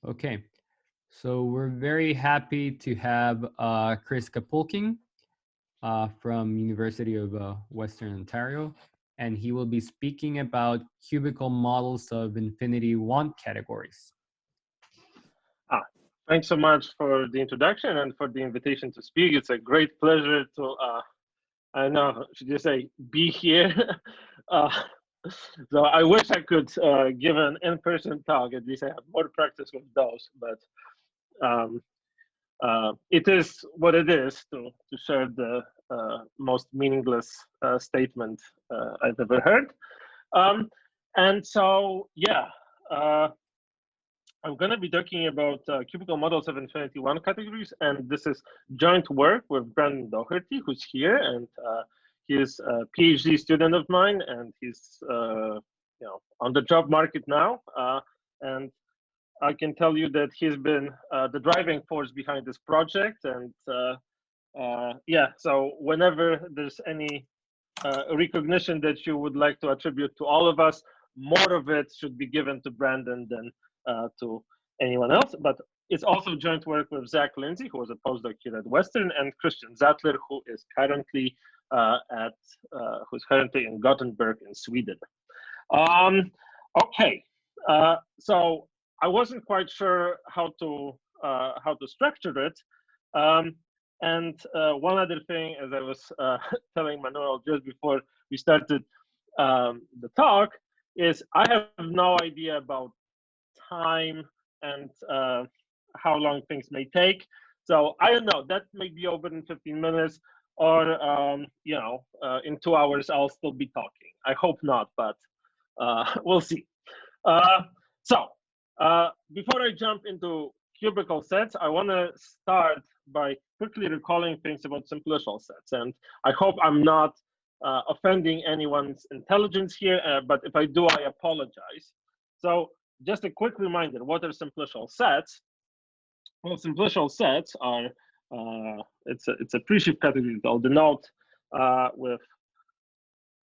Okay, so we're very happy to have Chris Kapulkin from University of Western Ontario, and he will be speaking about cubical models of infinity want categories. Thanks so much for the introduction and for the invitation to speak. It's a great pleasure to, I know, should you say, be here. So I wish I could give an in-person talk. At least I have more practice with those, but it is what it is to share the most meaningless statement I've ever heard. And so, yeah, I'm going to be talking about cubical models of infinity want categories, and this is joint work with Brandon Doherty, who's here, and he's a PhD student of mine, and he's on the job market now. And I can tell you that he's been the driving force behind this project, and yeah. So whenever there's any recognition that you would like to attribute to all of us, more of it should be given to Brandon than to anyone else. But it's also joint work with Lindsey, who was a postdoc here at Western, and Christian Sattler, who is currently in Gothenburg in Sweden. Okay, so I wasn't quite sure how to structure it. And one other thing, as I was telling Manuel just before we started the talk, is I have no idea about time and how long things may take. So I don't know, that may be over in 15 minutes, or in 2 hours I'll still be talking. I hope not, but we'll see. So before I jump into cubicle sets, I want to start by quickly recalling things about simplicial sets. And I hope I'm not offending anyone's intelligence here, but if I do, I apologize. So just a quick reminder, what are simplicial sets? Well, simplicial sets are, it's a presheaf category that I'll denote with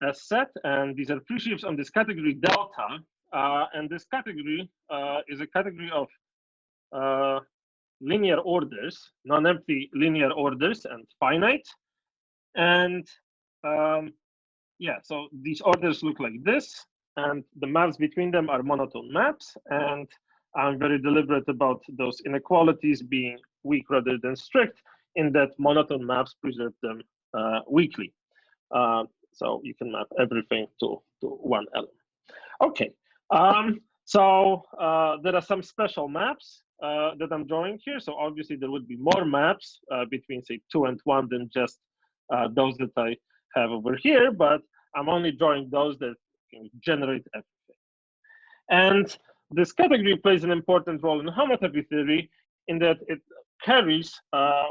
S set, and these are presheafs on this category delta, and this category is a category of linear orders, non-empty linear orders, and finite. And yeah, so these orders look like this, and the maps between them are monotone maps. And I'm very deliberate about those inequalities being weak rather than strict, in that monotone maps preserve them weakly. So you can map everything to one element. Okay, so there are some special maps that I'm drawing here. So obviously there would be more maps between, say, 2 and 1 than just those that I have over here, but I'm only drawing those that can generate everything. And this category plays an important role in homotopy theory, in that it carries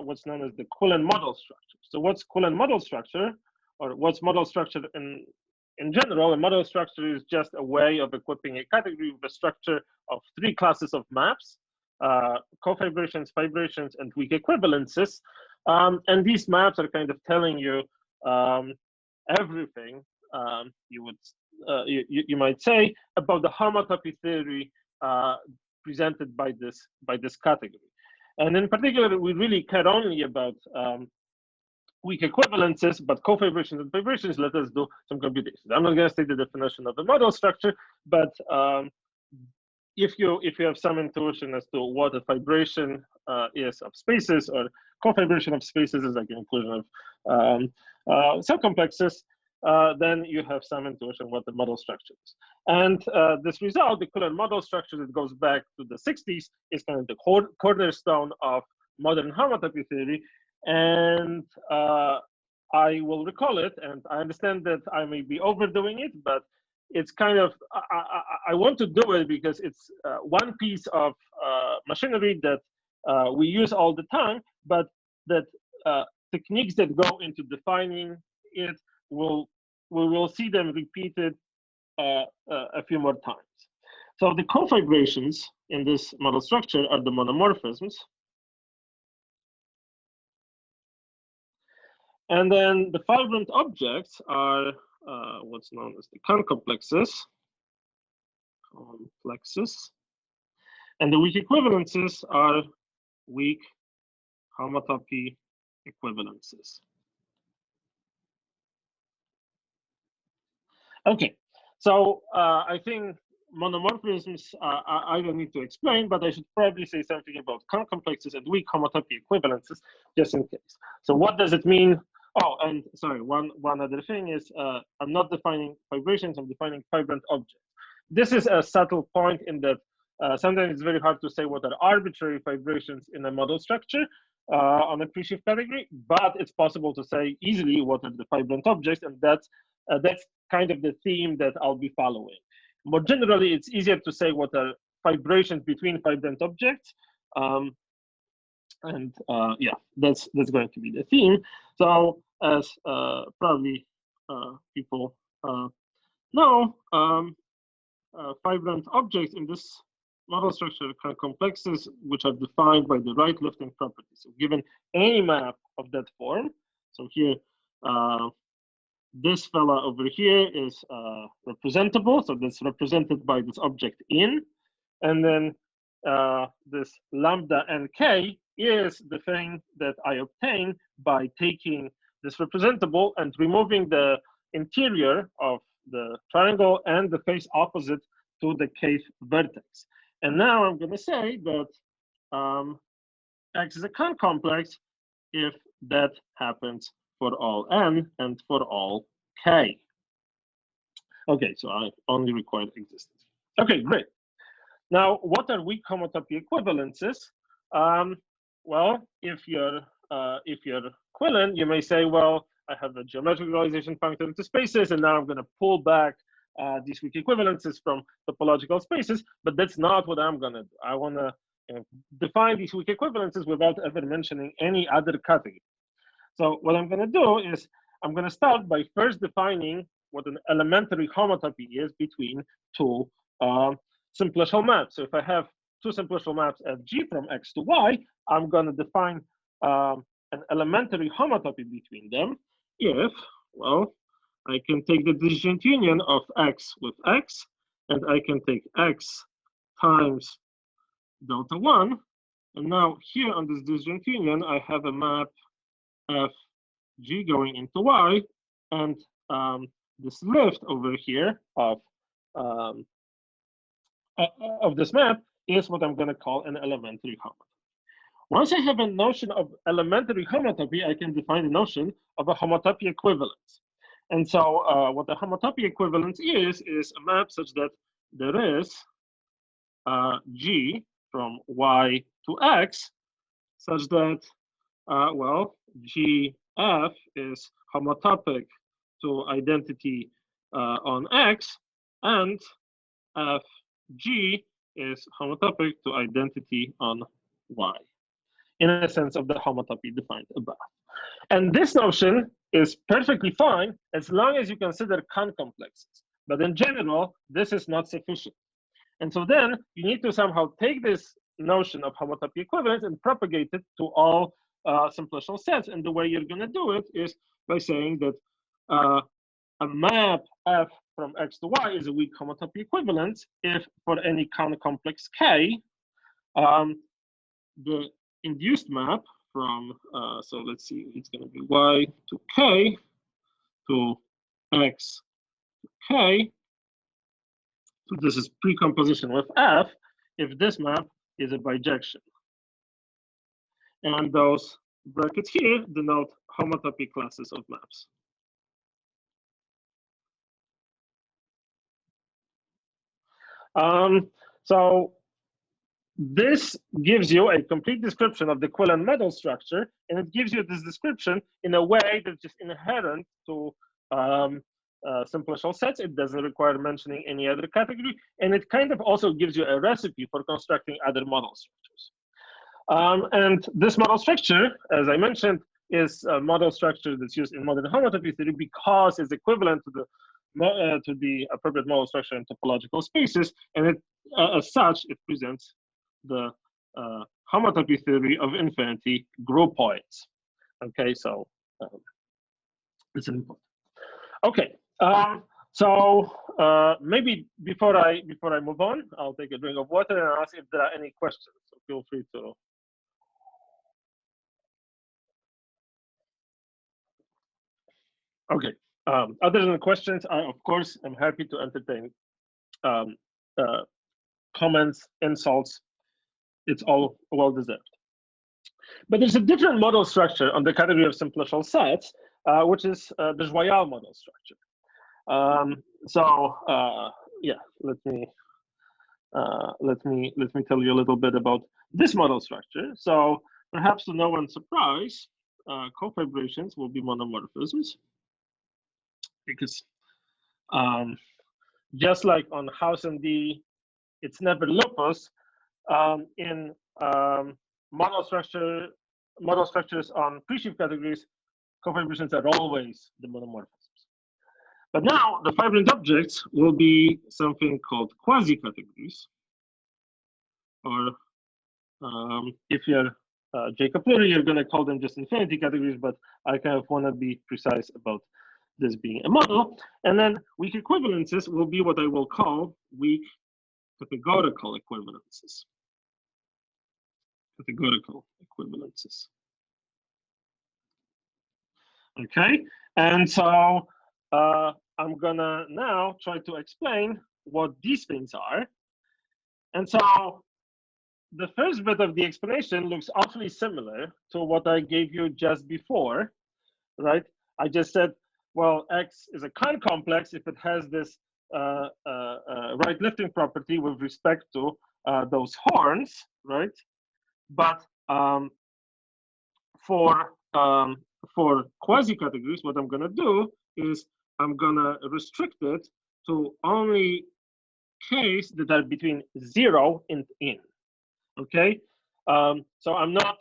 what's known as the Cullen model structure. So what's Cullen model structure, or what's model structure in general? A model structure is just a way of equipping a category with a structure of 3 classes of maps: cofibrations, fibrations, and weak equivalences. And these maps are kind of telling you everything you might say about the homotopy theory presented by this category. And in particular, we really care only about weak equivalences, but cofibrations and fibrations let us do some computations. I'm not going to state the definition of the model structure, but if you have some intuition as to what a fibration is of spaces, or cofibration of spaces is like an inclusion of subcomplexes, then you have some intuition what the model structure is. And this result, the Cullen model structure that goes back to the 60s, is kind of the cornerstone of modern homotopy theory. And I will recall it, and I understand that I may be overdoing it, but it's kind of, I want to do it because it's one piece of machinery that we use all the time, but that techniques that go into defining it, we will see them repeated a few more times. So the cofibrations in this model structure are the monomorphisms. And then the fibrant objects are what's known as the concomplexes. And the weak equivalences are weak homotopy equivalences. Okay, so I think monomorphisms I don't need to explain, but I should probably say something about complexes and weak homotopy equivalences just in case. So what does it mean? Oh, and sorry, one other thing is I'm not defining vibrations, I'm defining vibrant objects. This is a subtle point in that sometimes it's very hard to say what are arbitrary vibrations in a model structure on a pre-shift category, but it's possible to say easily what are the vibrant objects, and that's kind of the theme that I'll be following. More generally, it's easier to say what are vibrations between vibrant objects. Yeah, that's going to be the theme. So as probably people know, vibrant objects in this model structure are complexes which are defined by the right lifting properties. So given any map of that form, so here, this fella over here is representable, so that's represented by this object in, and then this lambda nk is the thing that I obtain by taking this representable and removing the interior of the triangle and the face opposite to the kth vertex. And now I'm going to say that X is a complex if that happens for all n and for all k. Okay, so I only require existence. Okay, great. Now, what are weak homotopy equivalences? Well, if you're Quillen, you may say, well, I have a geometric realization function into spaces, and now I'm going to pull back these weak equivalences from topological spaces, but that's not what I'm going to do. I want to define these weak equivalences without ever mentioning any other category. So what I'm going to do is I'm going to start by first defining what an elementary homotopy is between two simplicial maps. So if I have two simplicial maps at G from X to Y, I'm going to define an elementary homotopy between them if, well, I can take the disjoint union of X with X, and I can take X times delta 1. And now here on this disjoint union, I have a map F G going into Y, and this lift over here of this map is what I'm going to call an elementary homotopy. Once I have a notion of elementary homotopy, I can define the notion of a homotopy equivalence. And so what a homotopy equivalence is a map such that there is G from Y to X, such that, well, GF is homotopic to identity on X, and FG is homotopic to identity on Y, in a sense of the homotopy defined above. And this notion is perfectly fine as long as you consider complexes. But in general, this is not sufficient. And so then you need to somehow take this notion of homotopy equivalence and propagate it to all simplicial sets. And the way you're going to do it is by saying that a map F from X to Y is a weak homotopy equivalence if for any complex K, the induced map from, so let's see, it's going to be Y to K to X to K. So this is precomposition with F if this map is a bijection. And those brackets here denote homotopy classes of maps. So this gives you a complete description of the Quillen model structure, and it gives you this description in a way that's just inherent to simplicial sets. It doesn't require mentioning any other category, and it kind of also gives you a recipe for constructing other model structures. And this model structure, as I mentioned, is a model structure that's used in modern homotopy theory because it's equivalent to the appropriate model structure in topological spaces, and it, as such, it presents the homotopy theory of infinity groupoids. Okay, so it's important. Okay, So maybe before I move on, I'll take a drink of water and ask if there are any questions. So feel free to. Okay. Other than questions, I of course am happy to entertain comments, insults. It's all well deserved. But there's a different model structure on the category of simplicial sets, which is the Joyal model structure. Yeah, let me tell you a little bit about this model structure. So perhaps to no one's surprise, cofibrations will be monomorphisms, because just like on House and D, it's never lupus. In model structures on pre-sheaf categories, cofibrations are always the monomorphisms. But now the fibrant objects will be something called quasi-categories, or if you're Jacob Lurie, you're going to call them just infinity categories, but I kind of want to be precise about this being a model. And then weak equivalences will be what I will call weak categorical equivalences. Categorical equivalences. Okay, and so I'm gonna now try to explain what these things are. And so the first bit of the explanation looks awfully similar to what I gave you just before, right? I just said, well, X is a Kahn complex if it has this right lifting property with respect to those horns, right? But for quasi-categories, what I'm going to do is I'm going to restrict it to only K's that are between 0 and in. Okay, so I'm not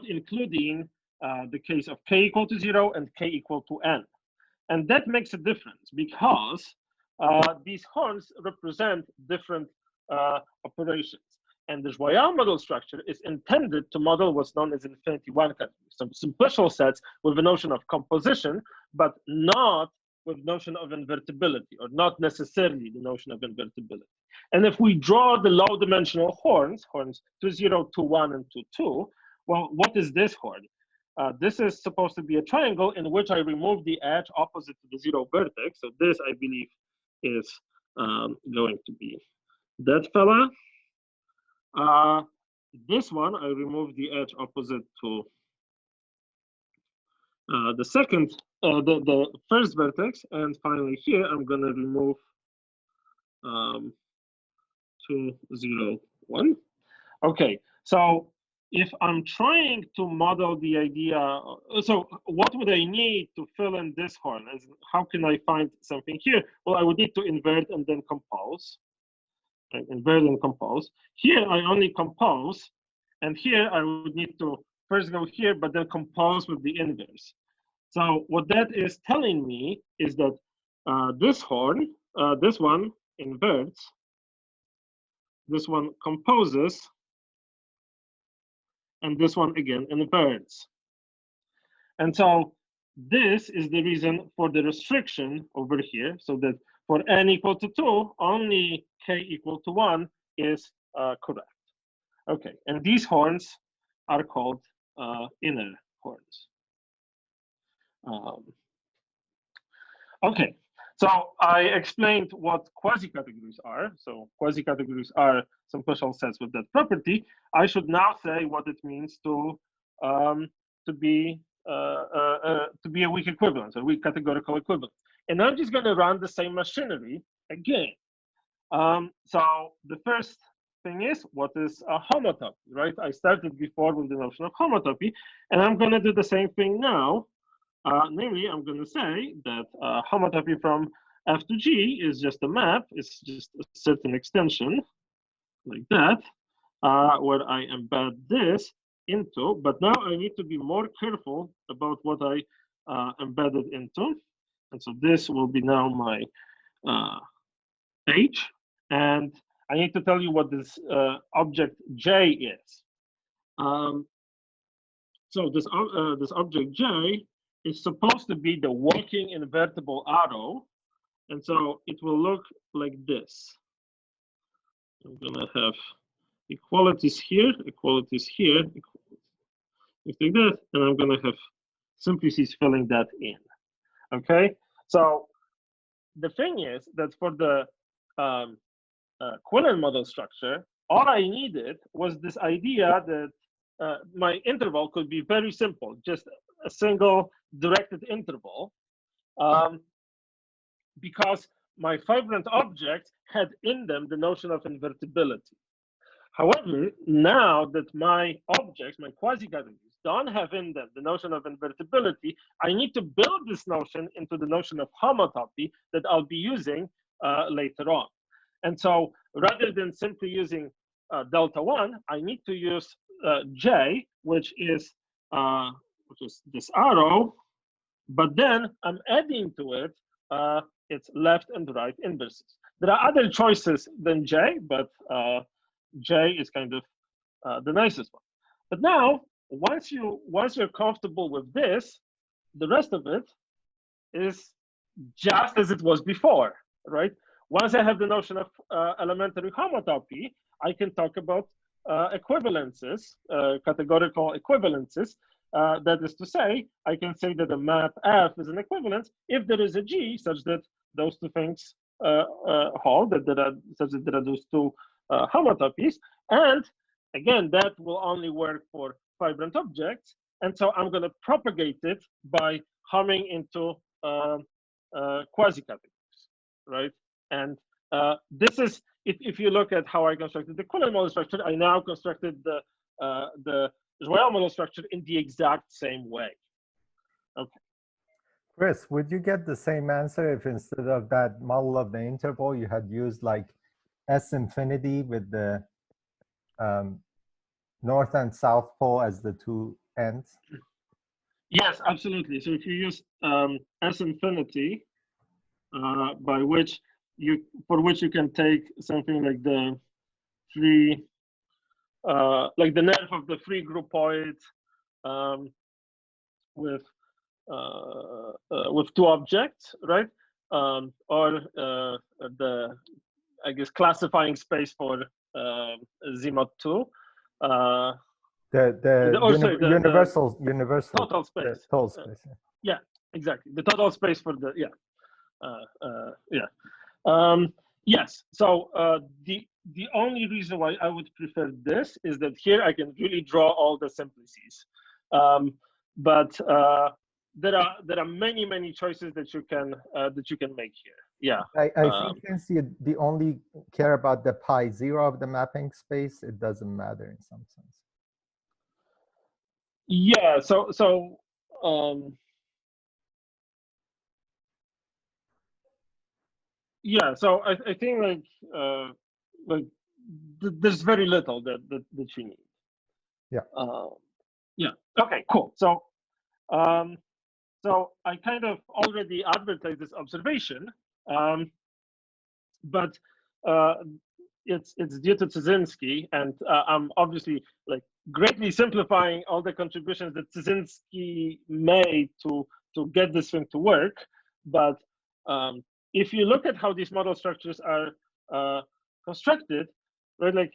including the case of K equal to 0 and K equal to n, and that makes a difference because these horns represent different operations. And the Joyal model structure is intended to model what's known as infinity one categories, some simplicial sets with the notion of composition, but not with notion of invertibility, or not necessarily the notion of invertibility. And if we draw the low dimensional horns 2, 0, 2, 1, and 2, 2, well, what is this horn? This is supposed to be a triangle in which I remove the edge opposite to the 0 vertex. So this, I believe, is going to be that fella. This one, I remove the edge opposite to the second, the first vertex, and finally here I'm going to remove 2, 0, 1. Okay, so if I'm trying to model the idea, so what would I need to fill in this horn? How can I find something here? Well, I would need to invert and then compose. Right? Invert and compose. Here I only compose, and here I would need to first go here, but then compose with the inverse. So what that is telling me is that this horn, this one inverts, this one composes, and this one again inverts. And so this is the reason for the restriction over here, so that for n equal to 2, only k equal to 1 is correct. Okay, and these horns are called inner horns. Okay, so I explained what quasi-categories are. So quasi-categories are simplicial sets with that property. I should now say what it means to be a weak equivalence, a weak categorical equivalence. And I'm just going to run the same machinery again. So the first thing is, what is a homotopy, right? I started before with the notion of homotopy, and I'm going to do the same thing now. Namely, I'm going to say that homotopy from F to G is just a map. It's just a certain extension like that, where I embed this into. But now I need to be more careful about what I embedded into. And so this will be now my H. And I need to tell you what this object J is. So this object J is supposed to be the working invertible arrow. And so it will look like this. I'm gonna have equalities here, equalities here, like that, and I'm gonna have simplices filling that in. Okay, so the thing is that for the Quillen model structure, all I needed was this idea that my interval could be very simple, just a single directed interval, because my fibrant objects had in them the notion of invertibility. However, now that my objects, my quasi-categories, don't have in them the notion of invertibility, I need to build this notion into the notion of homotopy that I'll be using later on. And so rather than simply using delta 1, I need to use J, which is this arrow, but then I'm adding to it its left and right inverses. There are other choices than J, but J is kind of the nicest one. But now, once you're comfortable with this, the rest of it is just as it was before, right? Once I have the notion of elementary homotopy, I can talk about equivalences, categorical equivalences. That is to say, I can say that a map F is an equivalence if there is a G such that those two things hold, that there are such that there are those two homotopies. And again, that will only work for fibrant objects. And so I'm going to propagate it by homing into quasi-categories, right? And this is, if you look at how I constructed the Quillen model structure, I now constructed the Joyal model structure in the exact same way. Okay. Chris, would you get the same answer if instead of that model of the interval, you had used like S infinity with the north and south pole as the two ends? Yes, absolutely. So if you use S infinity, by which for which you can take something like the free, like the nerve of the free groupoid with two objects, right? Or the, I guess, classifying space for Z-mod 2. Universal total space. Total space. Yeah, exactly. The total space for the yes. So the only reason why I would prefer this is that here I can really draw all the simplices. But there are many choices that you can make here. Yeah. I think since you only care about the pi 0 of the mapping space, it doesn't matter in some sense. Yeah. So yeah. So I think like there's very little that you need. Yeah. Yeah. Okay. Cool. So so I kind of already advertised this observation, but it's due to Trzynski, and I'm obviously like greatly simplifying all the contributions that Trzynski made to get this thing to work. But if you look at how these model structures are constructed, right, like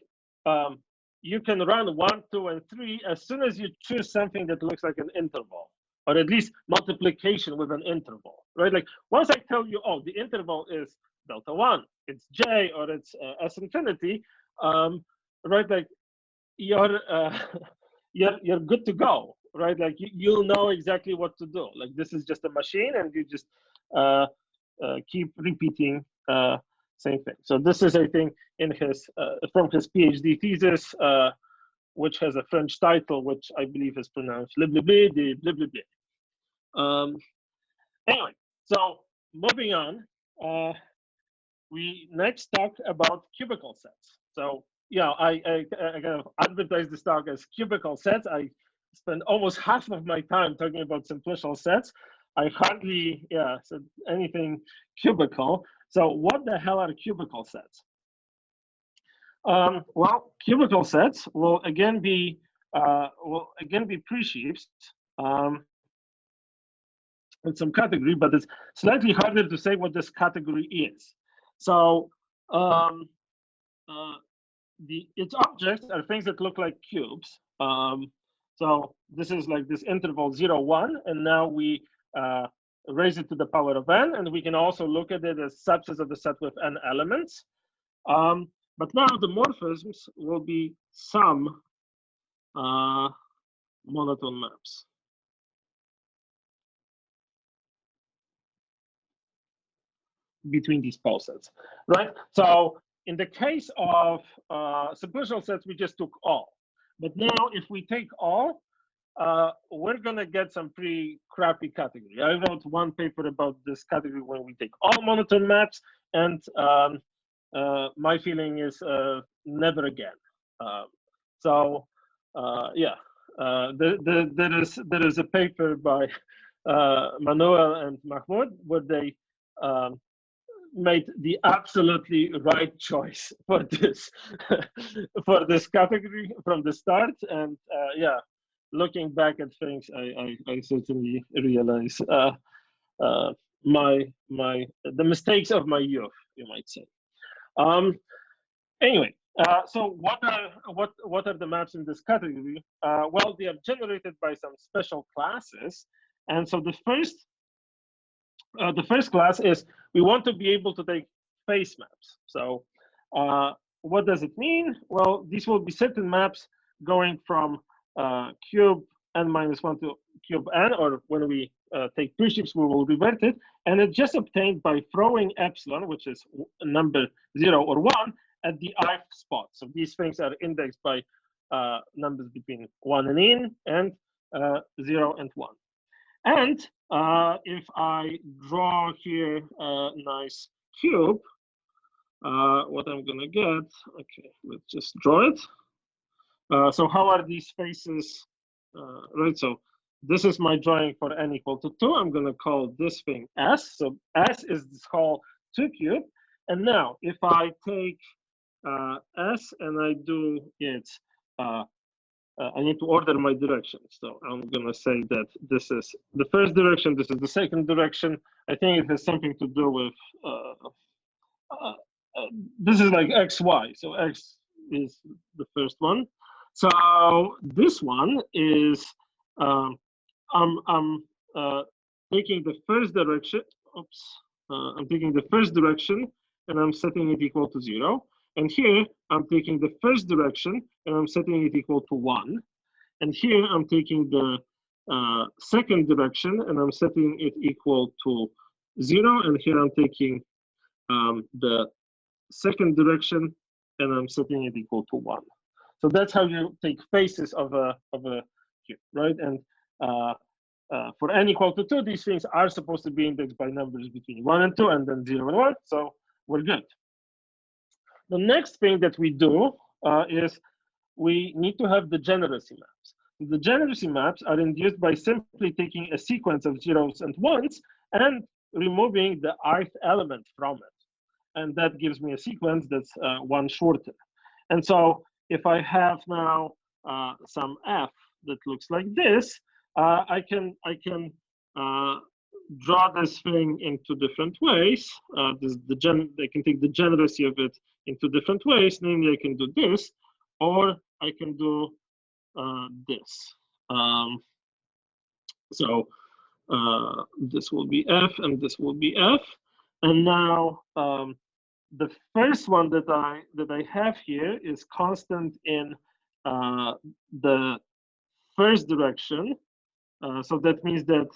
you can run 1, 2, and 3 as soon as you choose something that looks like an interval, or at least multiplication with an interval, right? Like once I tell you, oh, the interval is delta 1, it's J, or it's S infinity, right? Like you're good to go, right? Like you'll know exactly what to do. Like this is just a machine, and you just keep repeating same thing. So this is, I think, in his from his PhD thesis, which has a French title, which I believe is pronounced "le blé de blé blé blé." Anyway, so moving on, we next talk about cubicle sets. So yeah, I kind of advertise this talk as cubicle sets. I spend almost half of my time talking about simplicial sets. I hardly said anything cubical. So what the hell are cubicle sets? Well, cubicle sets will again be pre-sheaves. and some category, but it's slightly harder to say what this category is. So its objects are things that look like cubes. So this is like this interval 0, 1, and now we raise it to the power of n, and we can also look at it as subsets of the set with n elements. But now the morphisms will be some monotone maps. Between these pole sets, right? So in the case of sequential sets, we just took all. But now if we take all, we're gonna get some pretty crappy category. I wrote one paper about this category when we take all monotone maps, and my feeling is never again. Yeah, there is a paper by Manuel and Mahmoud where they made the absolutely right choice for this for this category from the start, and yeah, looking back at things, I certainly realize the mistakes of my youth, you might say. Anyway, so what are the maps in this category? Well, they are generated by some special classes, and so the first class is we want to be able to take face maps. So what does it mean? Well, these will be certain maps going from cube n-1 to cube n, or when we take pre-shifts, we will revert it. And it's just obtained by throwing epsilon, which is number 0 or 1, at the ith spot. So these things are indexed by numbers between 1 and in, and 0 and 1. And if I draw here a nice cube, what I'm gonna get, okay, let's just draw it. So how are these faces, right? So this is my drawing for n equal to 2. I'm gonna call this thing S. So S is this whole 2 cube. And now if I take S and I do it, I need to order my directions. So I'm gonna say that this is the first direction, this is the second direction. I think it has something to do with, this is like X, Y. So X is the first one. So this one is, I'm taking the first direction, oops, I'm taking the first direction and I'm setting it equal to 0. And here I'm taking the first direction and I'm setting it equal to 1. And here I'm taking the second direction and I'm setting it equal to 0. And here I'm taking the second direction and I'm setting it equal to 1. So that's how you take faces of a cube, right? And for n equal to 2, these things are supposed to be indexed by numbers between 1 and 2, and then 0 and 1. So we're good. The next thing that we do is we need to have degeneracy maps. The degeneracy maps are induced by simply taking a sequence of 0s and 1s and removing the ith element from it. And that gives me a sequence that's 1 shorter. And so if I have now some f that looks like this, I can draw this thing into different ways. I can take the degeneracy of it into different ways. Namely, I can do this, or I can do this. So this will be f, and this will be f. And now the first one that I have here is constant in the first direction. So that means that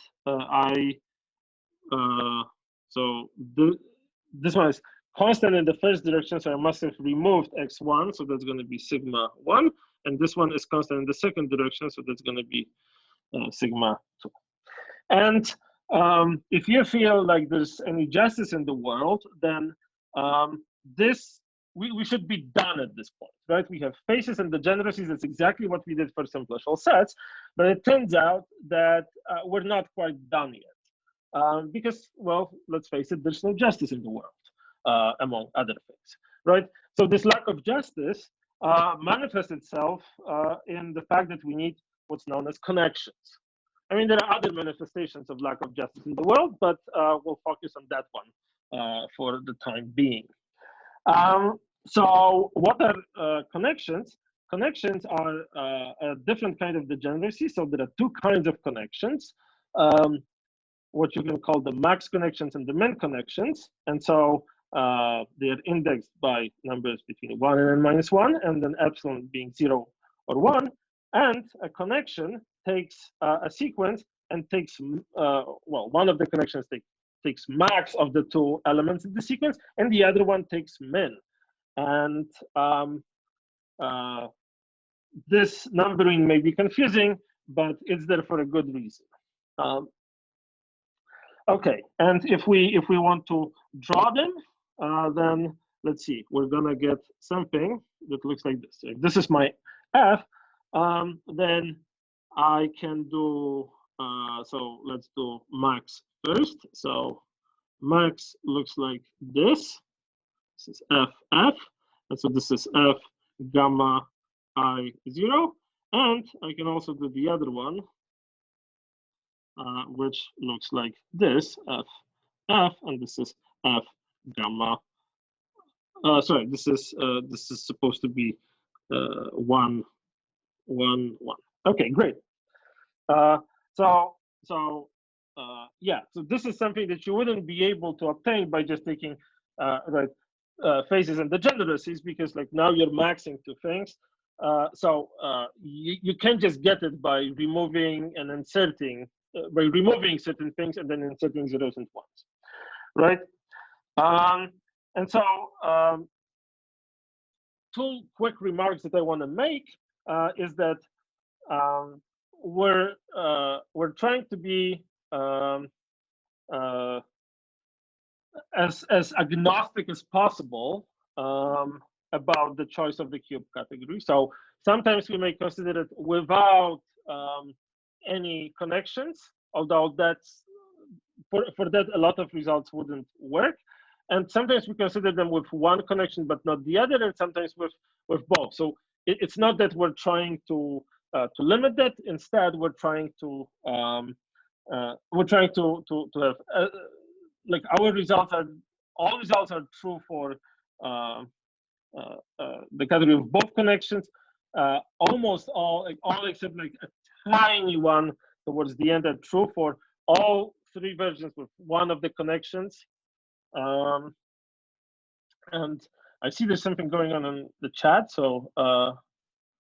this one is constant in the first direction, so I must have removed x1, so that's going to be sigma 1, and this one is constant in the second direction, so that's going to be sigma 2. And if you feel like there's any justice in the world, then we should be done at this point, right? We have faces and degeneracies. That's exactly what we did for simplicial sets, but it turns out that we're not quite done yet. Because, well, let's face it, there's no justice in the world, among other things, right? So this lack of justice manifests itself in the fact that we need what's known as connections. I mean, there are other manifestations of lack of justice in the world, but we'll focus on that one for the time being. So what are connections? Connections are a different kind of degeneracy. So there are two kinds of connections, what you can call the max connections and the min connections. And so they are indexed by numbers between 1 and n-1, and then epsilon being 0 or 1. And a connection takes a sequence and takes, well, one of the connections takes max of the two elements in the sequence, and the other one takes min. And this numbering may be confusing, but it's there for a good reason. Okay, and if we want to draw them, then let's see, we're gonna get something that looks like this. If this is my f, then I can do, so let's do max first. So max looks like this. This is f, and so this is f gamma I 0, and I can also do the other one, which looks like this, f, and this is f gamma. Sorry, this is supposed to be 1, 1, 1. Okay, great. Yeah, so this is something that you wouldn't be able to obtain by just taking phases and degeneracies, because like now you're maxing two things. You can't just get it by removing and inserting, by removing certain things and then inserting zeros and ones, right? And so two quick remarks that I want to make is that we're trying to be as agnostic as possible about the choice of the cube category. So sometimes we may consider it without any connections, although that's for that a lot of results wouldn't work. And sometimes we consider them with one connection but not the other, and sometimes with both. So it's not that we're trying to limit that. Instead, we're trying to have like our results are, all results are true for the category of both connections. Almost all, like all except like a tiny one towards the end, are true for all three versions with one of the connections. And I see there's something going on in the chat. So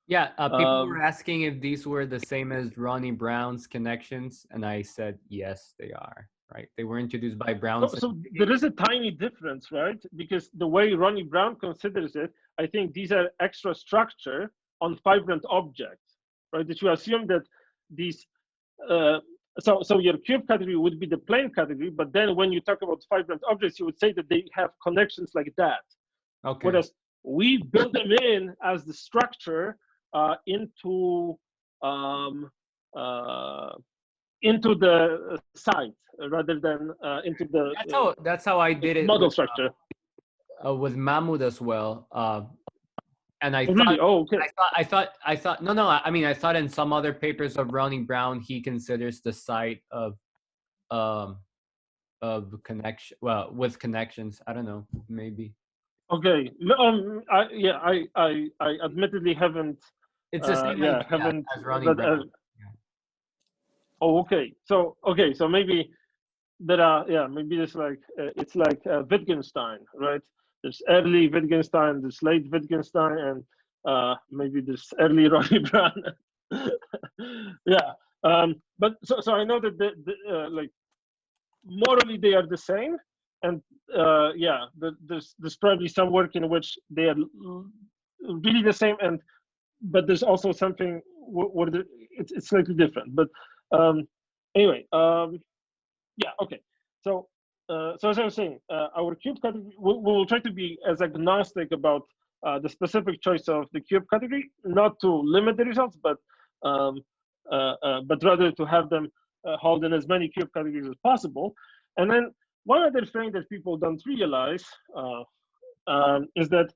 yeah, people were asking if these were the same as Ronnie Brown's connections, and I said yes, they are. Right? They were introduced by Brown. So there is a tiny difference, right? Because the way Ronnie Brown considers it, I think these are extra structure on fibrant objects, right? That you assume that these, so your cube category would be the plane category, but then when you talk about fibrant objects, you would say that they have connections like that. Okay. Whereas we build them in as the structure into the site rather than into the that's how I did it model with, structure with Mahmoud as well. And I thought, really? Oh, okay. I thought no, I mean I thought in some other papers of Ronnie Brown he considers the site of connection, well, with connections. I don't know, maybe. Okay. I admittedly haven't. It's the same idea as Ronnie Brown. Oh, okay. So maybe there are, maybe it's like Wittgenstein, right? There's early Wittgenstein, there's late Wittgenstein, and maybe there's early Ronnie Brown. Yeah. But so I know that like morally they are the same, and yeah, there's probably some work in which they are really the same, but there's also something where it's slightly different. But anyway, yeah, okay. So as I was saying, our cube category, we will try to be as agnostic about the specific choice of the cube category, not to limit the results, but rather to have them hold in as many cube categories as possible. And then one other thing that people don't realize is that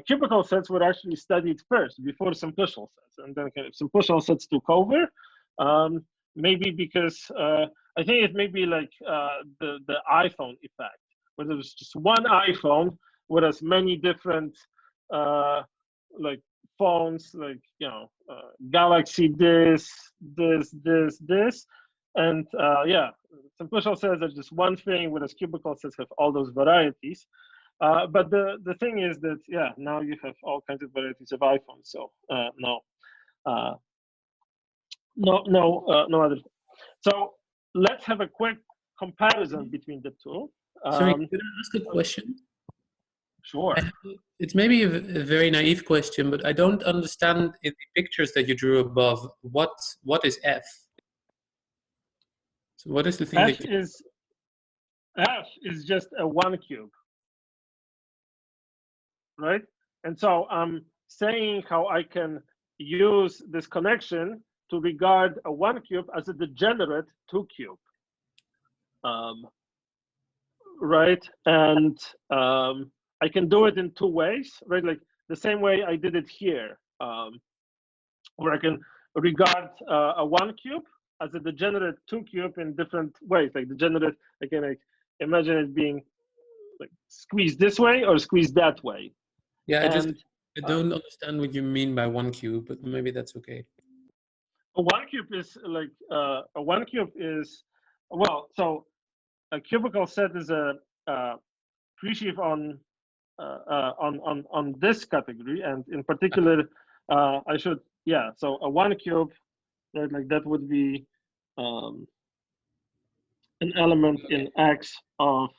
cubicle sets were actually studied first before simplicial sets, and then kind of simplicial sets took over. maybe because I think it may be like the iPhone effect, where there's just one iPhone, whereas many different like phones, like Galaxy this, and yeah, simplicial sets are just one thing, whereas cubicle sets have all those varieties. But the thing is that now you have all kinds of varieties of iPhones, so no other. So let's have a quick comparison between the two. Sorry, could I ask a question? Sure. It's maybe a very naive question, but I don't understand in the pictures that you drew above, what is F? So what is the thing F is just a one cube, right? And so I'm saying how I can use this connection to regard a one cube as a degenerate two cube, right? And I can do it in two ways, right? Like the same way I did it here, where I can regard a one cube as a degenerate two cube in different ways. Like degenerate, I can like imagine it being like squeezed this way or squeezed that way. Yeah, I don't understand what you mean by one cube, but maybe that's okay. A one cube is like a one cube is, well, so a cubicle set is a presheaf on this category, and in particular, I should so a one cube, right? Like that would be an element in X of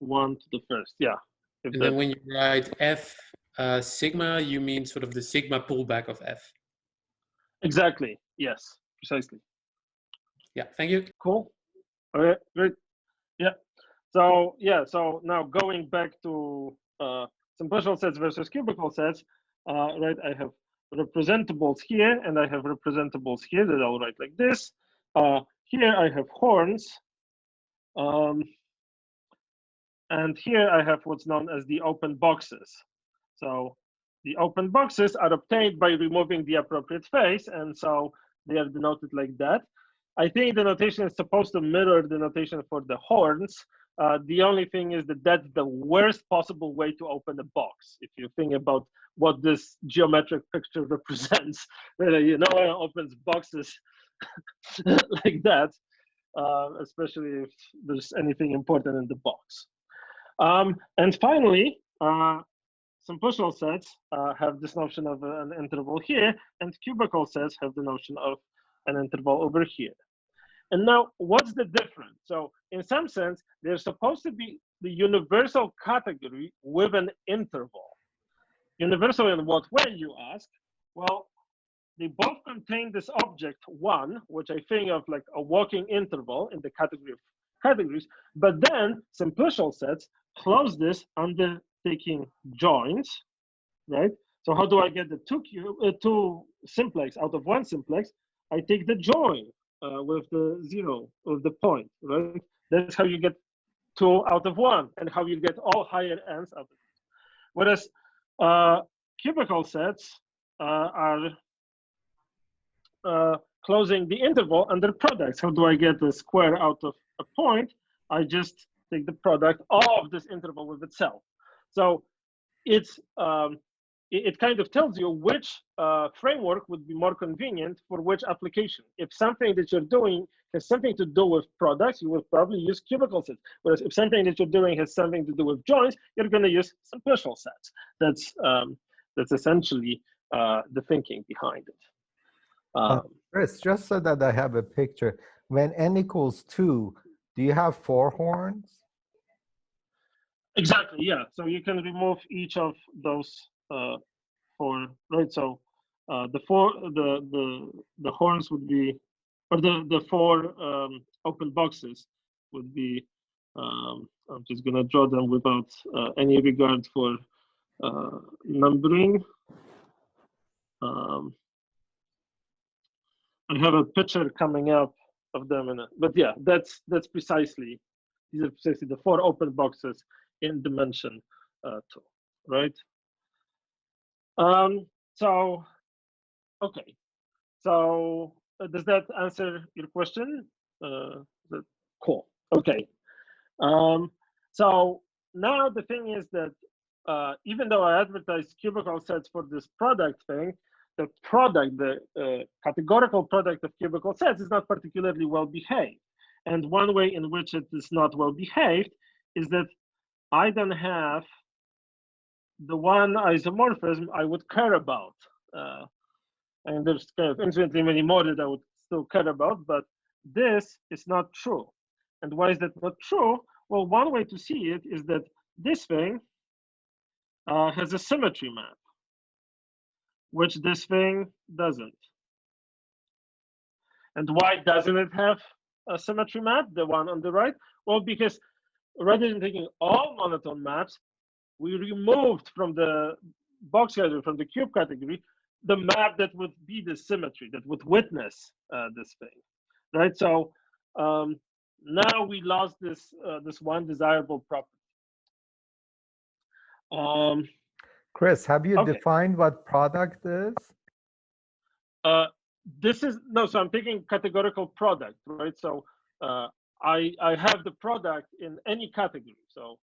1 to the first. And then when you write F sigma, you mean sort of the sigma pullback of F. Exactly. Yes. Precisely. Yeah. Thank you. Cool. All right. Great. Yeah. So so now going back to simplicial sets versus cubicle sets, right? I have representables here, and I have representables here that I'll write like this. Here I have horns, and here I have what's known as the open boxes. So the open boxes are obtained by removing the appropriate face, and so they are denoted like that. I think the notation is supposed to mirror the notation for the horns. The only thing is that that's the worst possible way to open a box. If you think about what this geometric picture represents, no one opens boxes like that, especially if there's anything important in the box. And finally, simplicial sets have this notion of an interval here, and cubicle sets have the notion of an interval over here. And now, what's the difference? So in some sense, they're supposed to be the universal category with an interval. Universal in what way, you ask? Well, they both contain this object 1, which I think of like a walking interval in the category of categories, but then simplicial sets close this under taking joins, right? So how do I get the two simplex out of one simplex? I take the join with the 0, with the point, right? That's how you get 2 out of 1, and how you get all higher ends out of it. Whereas cubicle sets are closing the interval under products. How do I get the square out of a point? I just take the product of this interval with itself. So it's it kind of tells you which framework would be more convenient for which application. If something that you're doing has something to do with products, you will probably use cubicle sets. Whereas if something that you're doing has something to do with joins, you're going to use simplicial sets. That's essentially the thinking behind it. Chris, just so that I have a picture, when n equals 2, do you have 4 horns? Exactly, yeah. So you can remove each of those 4, right? So the horns would be, or the 4 open boxes would be. I'm just gonna draw them without any regard for numbering. I have a picture coming up of them but yeah, that's precisely, these are precisely the 4 open boxes in dimension 2, right? So okay, so does that answer your question? Cool. Okay. So now the thing is that even though I advertise cubicle sets for this product thing, the product, the categorical product of cubicle sets is not particularly well behaved. And one way in which it is not well behaved is that I don't have the one isomorphism I would care about. And there's kind of infinitely many more that I would still care about, but this is not true. And why is that not true? Well, one way to see it is that this thing has a symmetry map, which this thing doesn't. And why doesn't it have a symmetry map, the one on the right? Well, because rather than taking all monotone maps, we removed from the box category, from the cube category, the map that would be the symmetry, that would witness this thing, right? So now we lost this this one desirable property. Chris, have you defined what product is? This is no. So I'm taking categorical product, right? So I have the product in any category. So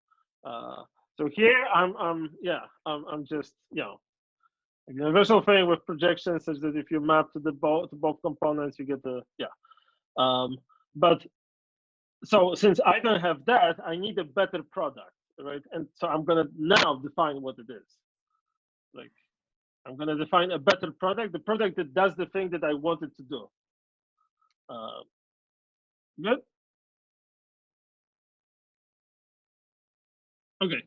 so here I'm just a universal thing with projections such that if you map to both components, you get the but so since I don't have that, I need a better product, right? And so I'm gonna now define what it is. Like I'm gonna define a better product, the product that does the thing that I wanted to do. Good. Okay.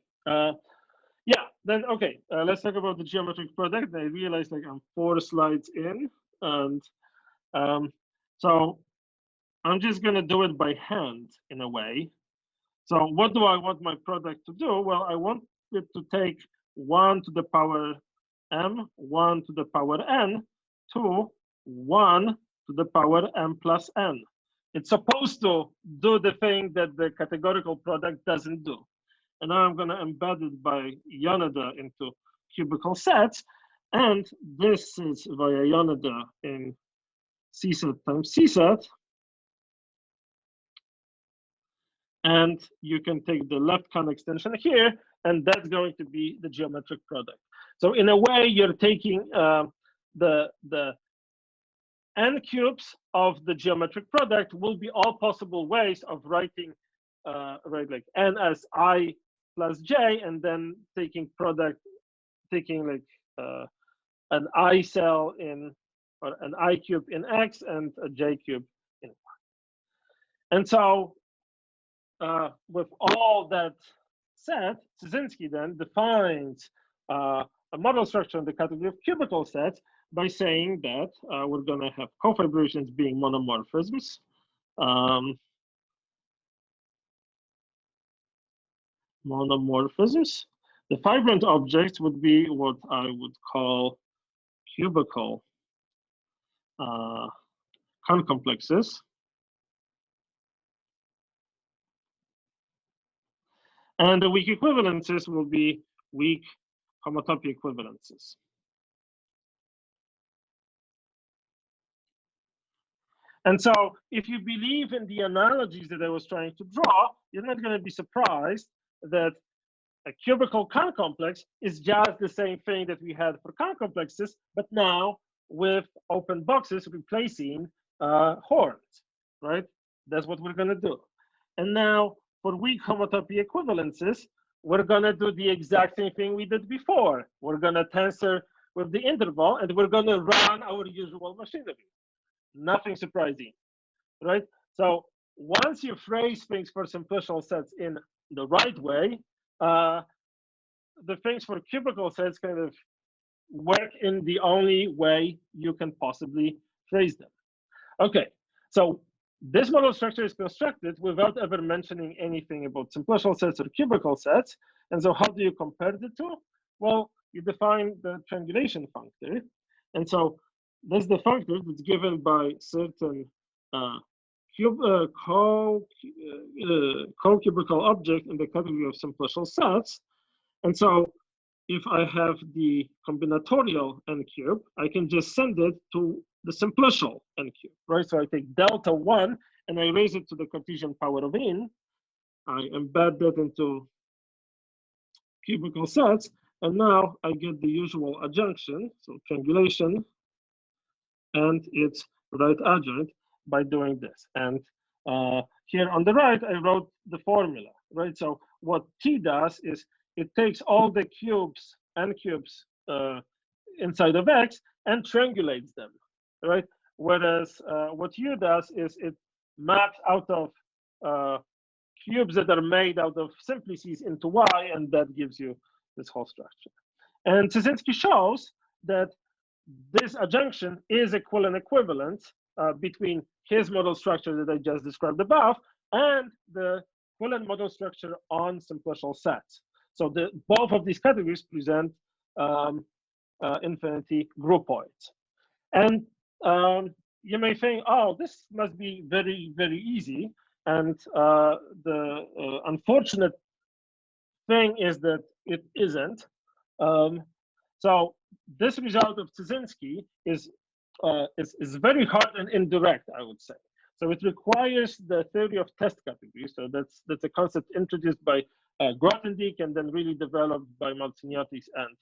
Yeah. Then okay. Let's talk about the geometric product. I realize like I'm 4 slides in, and so I'm just gonna do it by hand in a way. So what do I want my product to do? Well, I want it to take 1 to the power m, 1 to the power n, to 1 to the power m plus n. It's supposed to do the thing that the categorical product doesn't do. And now I'm going to embed it by Yoneda into cubicle sets. And this is via Yoneda in C set times C set. And you can take the left hand extension here, and that's going to be the geometric product. So in a way, you're taking the n cubes of the geometric product will be all possible ways of writing, right, like n as I plus j, and then taking product, taking like an I cell in, or an I cube in X and a j cube in Y. And so with all that said, Szynski then defines a model structure in the category of cubicle sets by saying that we're going to have cofibrations being monomorphisms. Monomorphisms. The fibrant objects would be what I would call cubicle concomplexes. And the weak equivalences will be weak homotopy equivalences. And so if you believe in the analogies that I was trying to draw, you're not going to be surprised that a cubical concomplex is just the same thing that we had for concomplexes, but now with open boxes replacing horns, right? That's what we're going to do. And now for weak homotopy equivalences, we're going to do the exact same thing we did before. We're going to tensor with the interval, and we're going to run our usual machinery. Nothing surprising, right? So once you phrase things for simplicial sets in the right way, the things for cubicle sets kind of work in the only way you can possibly phrase them. Okay, so this model structure is constructed without ever mentioning anything about simplicial sets or cubicle sets. And so how do you compare the two? Well, you define the triangulation functor. And so that's the functor that's given by certain co-cubical object in the category of simplicial sets. And so if I have the combinatorial n cube, I can just send it to the simplicial n cube, right? So I take delta 1 and I raise it to the Cartesian power of n. I embed that into cubicle sets, and now I get the usual adjunction, so triangulation, and its right adjoint by doing this. And here on the right, I wrote the formula, right? So what T does is it takes all the cubes, n cubes inside of X and triangulates them, right? Whereas what U does is it maps out of cubes that are made out of simplices into Y, and that gives you this whole structure. And Ciesielski shows that this adjunction is equivalent between his model structure that I just described above and the equivalent model structure on simplicial sets. So both of these categories present infinity groupoids. And you may think, oh, this must be very, very easy. And the unfortunate thing is that it isn't. So this result of Ciesielski is very hard and indirect, I would say. So it requires the theory of test categories. So that's a concept introduced by Grothendieck and then really developed by Maltsiniotis and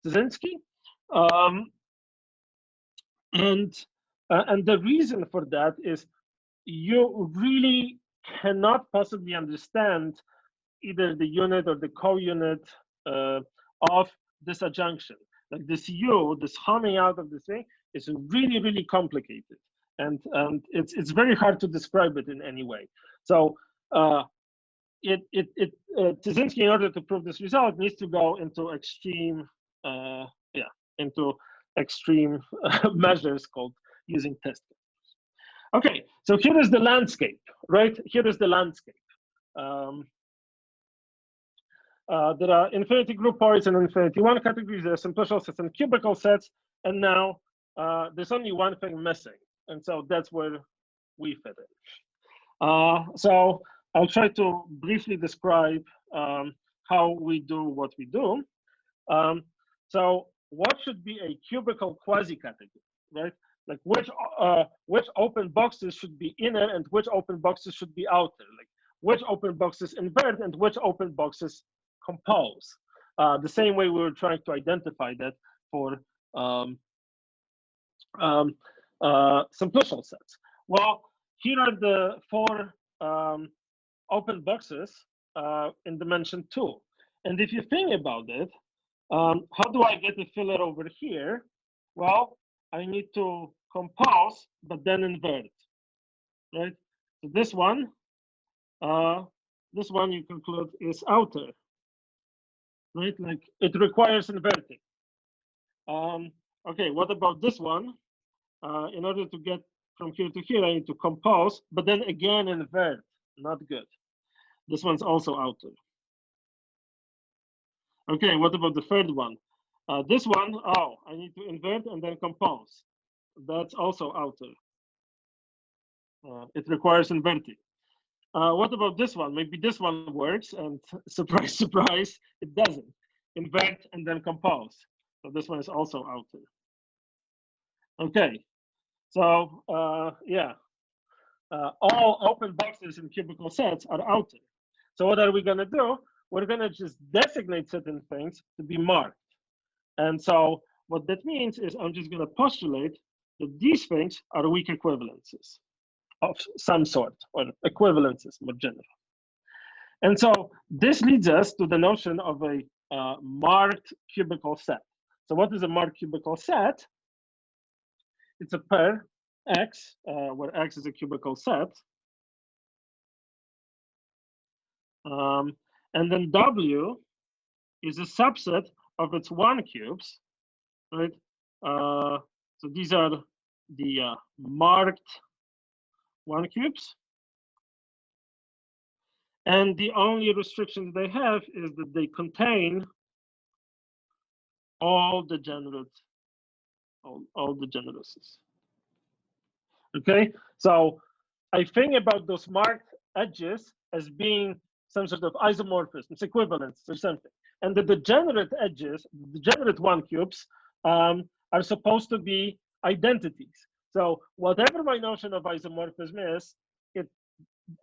Ciesielski. And the reason for that is you really cannot possibly understand either the unit or the co-unit of this adjunction. Like this U, this humming out of this thing is really, really complicated. And it's very hard to describe it in any way. So Ciesielski, in order to prove this result, needs to go into extreme, extreme measures called using test. Okay, so here is the landscape, right? Here is the landscape. There are infinity groupoids and infinity one categories. There are simplicial sets and cubicle sets. And now there's only one thing missing. And so that's where we fit in. So I'll try to briefly describe how we do what we do. So what should be a cubical quasi-category, right? Like which open boxes should be inner and which open boxes should be outer? Like which open boxes invert and which open boxes compose? The same way we were trying to identify that for simplicial sets. Well, here are the four open boxes in dimension 2. And if you think about it, how do I get a filler over here? Well, I need to compose, but then invert, right? So this one you conclude is outer, right? Like it requires inverting. Okay, what about this one? In order to get from here to here, I need to compose, but then again invert. Not good. This one's also outer. Okay, what about the third one? This one, oh, I need to invert and then compose. That's also outer. It requires inverting. What about this one? Maybe this one works, and surprise, surprise, it doesn't. Invert and then compose. So this one is also outer. Okay, so yeah, all open boxes in cubicle sets are outer. So what are we gonna do? We're gonna just designate certain things to be marked. And so what that means is I'm just gonna postulate that these things are weak equivalences of some sort, or equivalences more general. And so this leads us to the notion of a marked cubicle set. So what is a marked cubicle set? It's a pair X, where X is a cubicle set. And then W is a subset of its one cubes, right? So these are the marked one cubes. And the only restriction they have is that they contain all degeneracies. Okay, so I think about those marked edges as being some sort of isomorphisms, equivalence or something. And the degenerate edges, the degenerate one cubes, are supposed to be identities. So whatever my notion of isomorphism is, it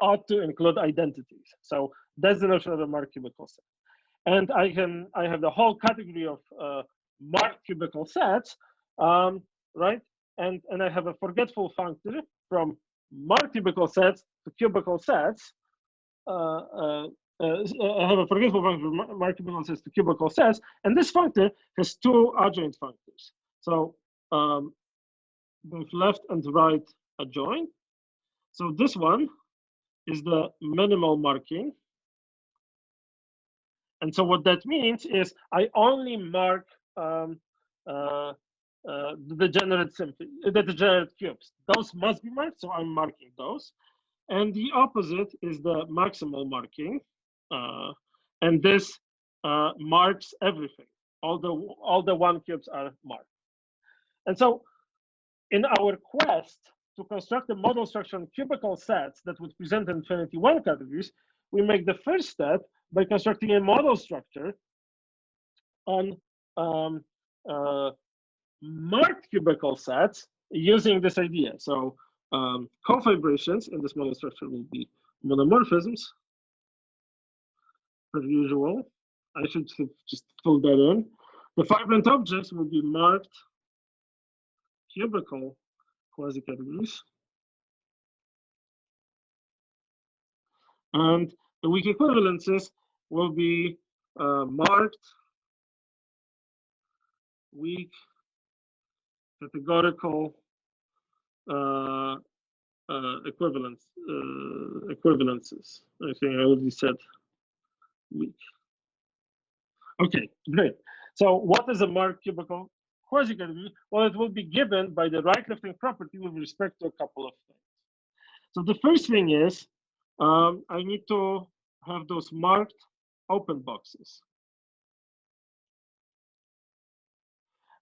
ought to include identities. So that's the notion of a marked cubicle set. And I have the whole category of marked cubicle sets, right? And I have a forgetful functor from marked cubicle sets to cubicle sets. I have a forgetful functor from marked cubicle sets to cubicle sets, and this functor has two adjoint functors. So both left and right adjoint. So this one is the minimal marking. And so what that means is I only mark the degenerate cubes. Those must be marked, so I'm marking those. And the opposite is the maximal marking, and this marks everything. All the one cubes are marked. And so, in our quest to construct a model structure on cubicle sets that would present infinity one categories, we make the first step by constructing a model structure on marked cubicle sets using this idea. So cofibrations in this model structure will be monomorphisms, per usual. I should just fill that in. The fibrant objects will be marked cubical quasi-categories. And the weak equivalences will be marked weak categorical equivalences. I think I already said weak. Okay, great. So what is a marked cubical quasi-category? Well, it will be given by the right-lifting property with respect to a couple of things. So the first thing is I need to have those marked open boxes.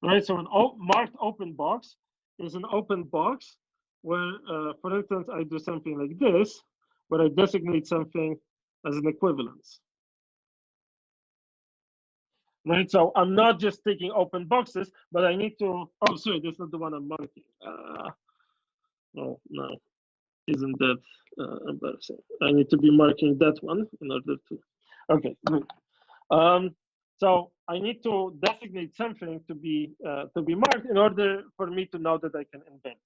Right, so an marked open box is an open box where, for instance, I do something like this, where I designate something as an equivalence. Right, so I'm not just taking open boxes, but I need to, oh, sorry, that's not the one I'm marking. Oh, no, isn't that embarrassing? I need to be marking that one in order to, okay, good. So I need to designate something to be marked in order for me to know that I can invent.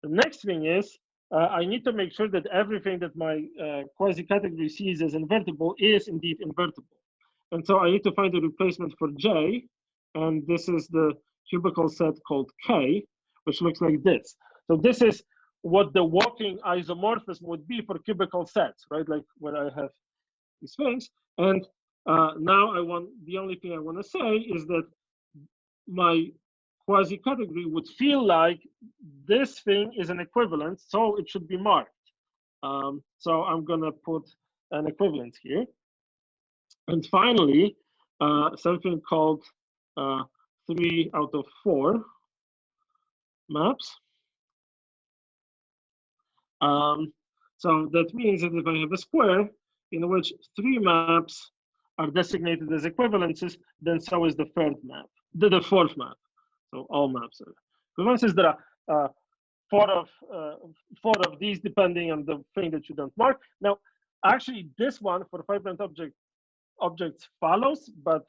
The next thing is I need to make sure that everything that my quasi-category sees as invertible is indeed invertible. And so I need to find a replacement for J, and this is the cubicle set called K, which looks like this. So this is what the walking isomorphism would be for cubicle sets, right? Like where I have these things. And now the only thing I want to say is that my quasi-category would feel like this thing is an equivalence, so it should be marked. So I'm going to put an equivalence here. And finally, something called 3 out of 4 maps. So that means that if I have a square in which 3 maps are designated as equivalences, then so is the third map, the fourth map. So all maps are equivalences. There are 4 of these, depending on the thing that you don't mark. Now, actually, this one for fibrant objects follows, but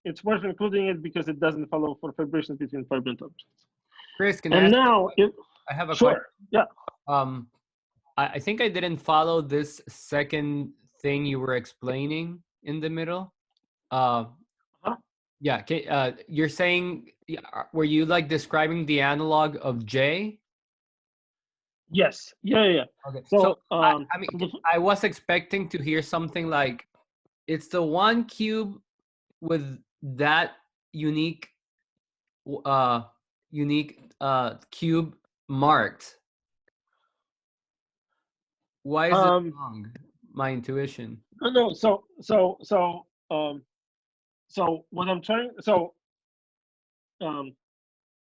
it's worth including it because it doesn't follow for fibrations between fibrant objects. Chris, can and I now, I have a sure, question. yeah. I think I didn't follow this second thing you were explaining in the middle. Yeah, you're saying, were you like describing the analog of J? Yes, yeah. Okay, so I mean, I was expecting to hear something like, it's the one cube with that unique cube marked. Why is it wrong? My intuition. No. So what I'm trying. So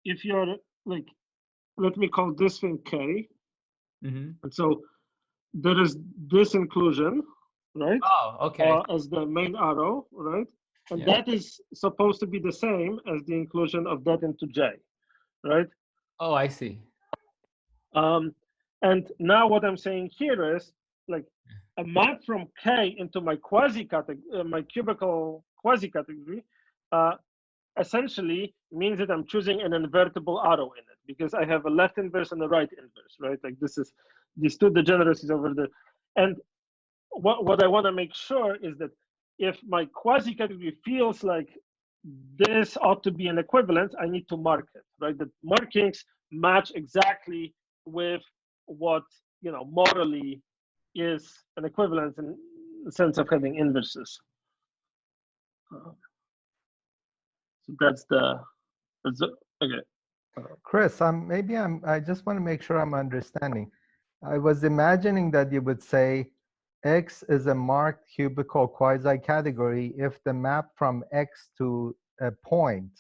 if you're like, let me call this thing K. Mm-hmm. And so there is this inclusion, right? Oh, okay. As the main arrow, right? And that is supposed to be the same as the inclusion of that into J. right? Oh, I see. And now what I'm saying here is like a map from K into my my cubical quasi-category essentially means that I'm choosing an invertible arrow in it because I have a left inverse and a right inverse, right? Like this is these two degeneracies over there. And what I want to make sure is that if my quasi-category feels like this ought to be an equivalence, I need to mark it, right? The markings match exactly with what, you know, morally is an equivalence in the sense of having inverses. So that's the okay. Chris, I just want to make sure I'm understanding. I was imagining that you would say X is a marked cubical quasi-category if the map from X to a point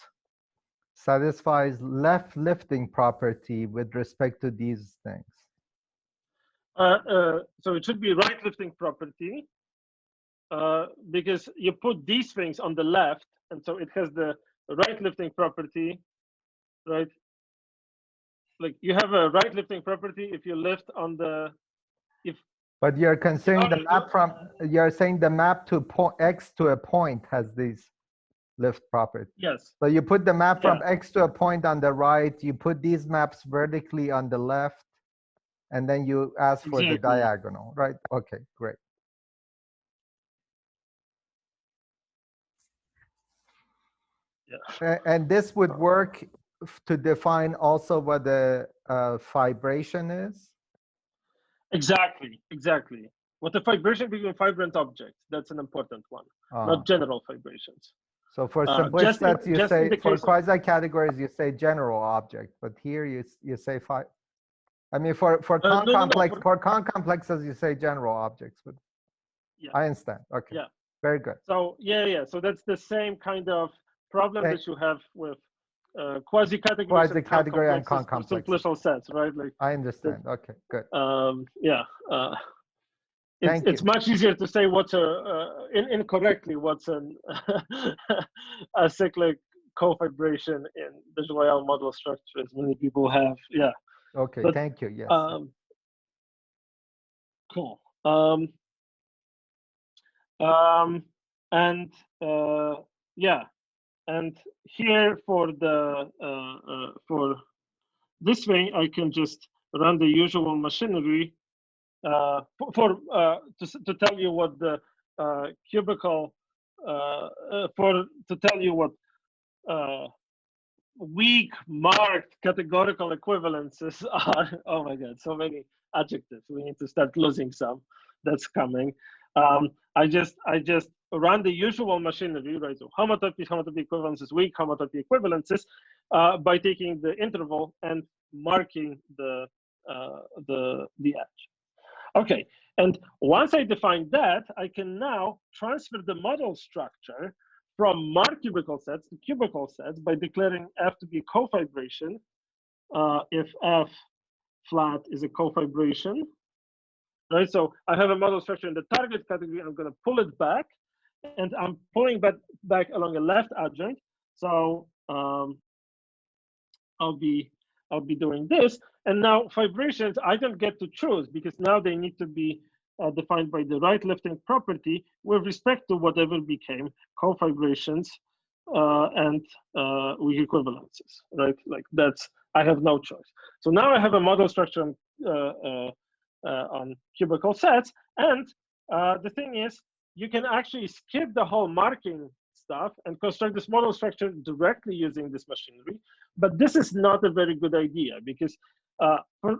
satisfies left lifting property with respect to these things. So it should be right lifting property because you put these things on the left, and so it has the right lifting property, right? Like you have a right lifting property if you lift on the But you're considering the map from, you're saying the map to X to a point has these lift properties. Yes. So you put the map from X to a point on the right, you put these maps vertically on the left, and then you ask for the diagonal, right? Okay, great. Yeah. And this would work to define also what the fibration is? Exactly. What the fibration between fibrant objects, that's an important one, not general fibrations. So for simplistic sets, you say, for quasi-categories, you say general object, but here you say I mean, for complexes, you say general objects, but I understand. Okay. Yeah. Very good. So so that's the same kind of problem that you have with quasi-categories and complexes. Simplicial sets, right? Like I understand. Okay, good. It's much easier to say what's incorrectly what's an a cyclic cofibration in the Joyal model structure, as many people have. Yeah. Okay, thank you. Yes. Cool. And and here for this thing, I can just run the usual machinery to tell you what the cubicle to tell you what weak marked categorical equivalences are. Oh my God, so many adjectives. We need to start losing some. That's coming. I just run the usual machinery, right? So homotopy equivalences, weak homotopy equivalences, by taking the interval and marking the edge. Okay, and once I define that, I can now transfer the model structure from marked cubicle sets to cubicle sets by declaring F to be a cofibration if F flat is a cofibration. Right, so I have a model structure in the target category. I'm going to pull it back, and I'm pulling back along a left adjunct. So I'll be doing this. And now fibrations, I don't get to choose because now they need to be defined by the right lifting property with respect to whatever became cofibrations and weak equivalences. Right, like that's I have no choice. So now I have a model structure on cubicle sets, and the thing is, you can actually skip the whole marking stuff and construct this model structure directly using this machinery. But this is not a very good idea because for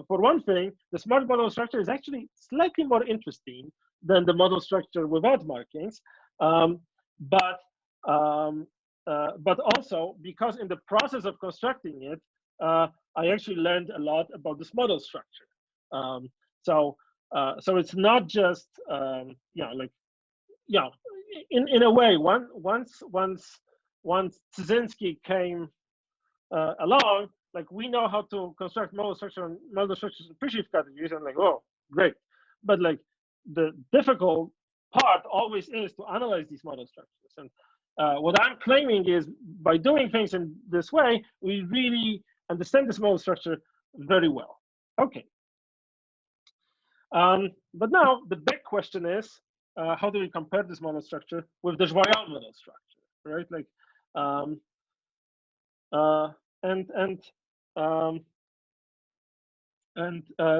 one thing, the smart model structure is actually slightly more interesting than the model structure without markings. But also because in the process of constructing it, I actually learned a lot about this model structure. So it's not just in a way, once Szynski came along, like we know how to construct model structures in appreciative categories, and like, oh, great. But like the difficult part always is to analyze these model structures. And what I'm claiming is by doing things in this way, we really understand this model structure very well. Okay. But now the big question is, how do we compare this model structure with the Joyal model structure, right? Like,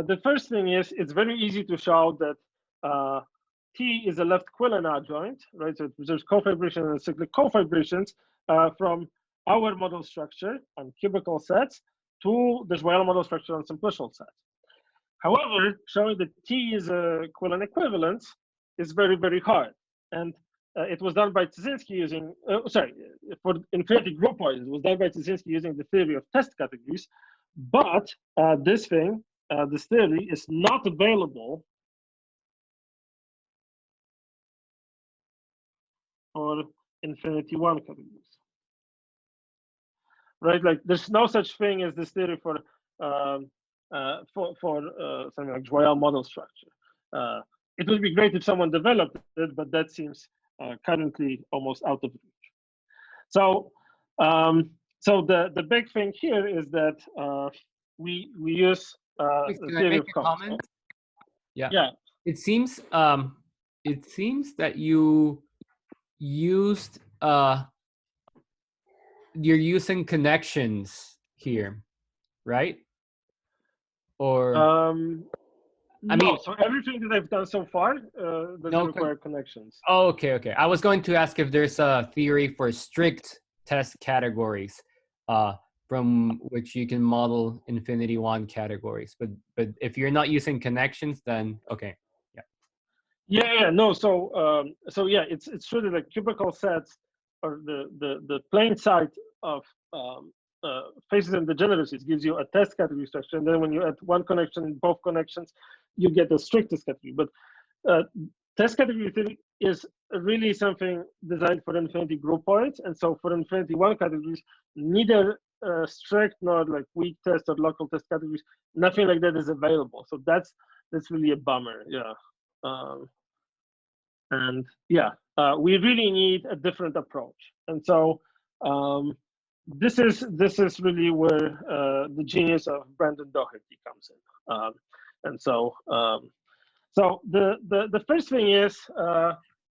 the first thing is, it's very easy to show that T is a left Quillen adjoint, right? So it preserves cofibration and cyclic cofibrations from our model structure on cubicle sets to the Joyal model structure on simplicial sets. However, showing that T is a Quillen equivalence is very, very hard. And it was done by Cieszynski using, for infinity group points, it was done by Cieszynski using the theory of test categories. But this theory is not available for infinity one categories. Right, like there's no such thing as this theory for something like Joyal model structure. It would be great if someone developed it, but that seems currently almost out of reach. So, the big thing here is that we use Can the I theory make of a cones. comment? Yeah. Yeah. It seems that you used you're using connections here, right? Or I mean, so everything that I've done so far doesn't require connections. Oh, okay. I was going to ask if there's a theory for strict test categories from which you can model infinity one categories, but if you're not using connections, then okay. Yeah, no. So yeah, it's true that the cubicle sets or the plain sight of faces and degeneracies gives you a test category structure, and then when you add one connection, both connections, you get the strictest category. But test category theory is really something designed for infinity group points, and so for infinity one categories, neither strict nor like weak test or local test categories, nothing like that is available. So that's really a bummer. Yeah. And yeah, we really need a different approach. And so this is really where the genius of Brandon Doherty comes in. And so the first thing is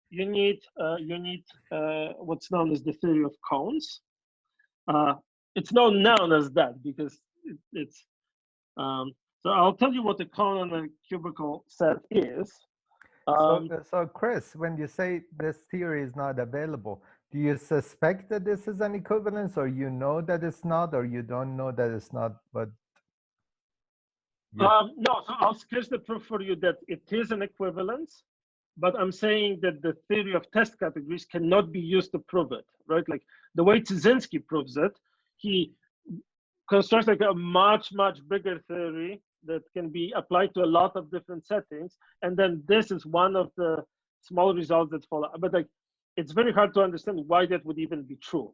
you need what's known as the theory of cones. It's not known as that because it's so I'll tell you what the cone on a cubicle set is. So Chris, when you say this theory is not available, do you suspect that this is an equivalence, or you know that it's not, or you don't know that it's not? But no, so I'll sketch the proof for you that it is an equivalence, but I'm saying that the theory of test categories cannot be used to prove it, right? Like the way Cieszynski proves it, he constructs like a much bigger theory that can be applied to a lot of different settings, and then this is one of the small results that follow. But like, it's very hard to understand why that would even be true.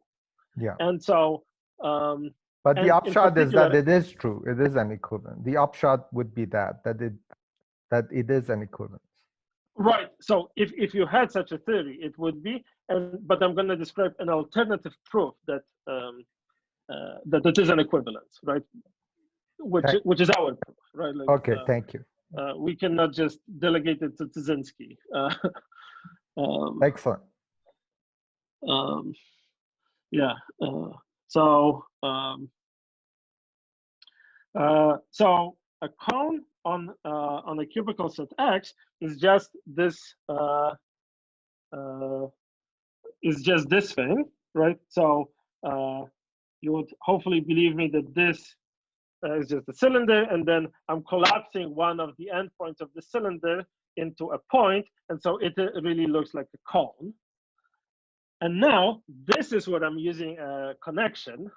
Yeah. And so, but the upshot is that it is true. It is an equivalent. The upshot would be that it is an equivalence. Right. So if you had such a theory, it would be. But I'm going to describe an alternative proof that that it is an equivalence, right? Which is our proof, right? Like, okay, thank you. We cannot just delegate it to Cieszynski. Excellent. Yeah. So a cone on a cubicle set X is just this thing, right? So you would hopefully believe me that this is just a cylinder, and then I'm collapsing one of the endpoints of the cylinder into a point, and so it really looks like a cone. And now this is where I'm using a connection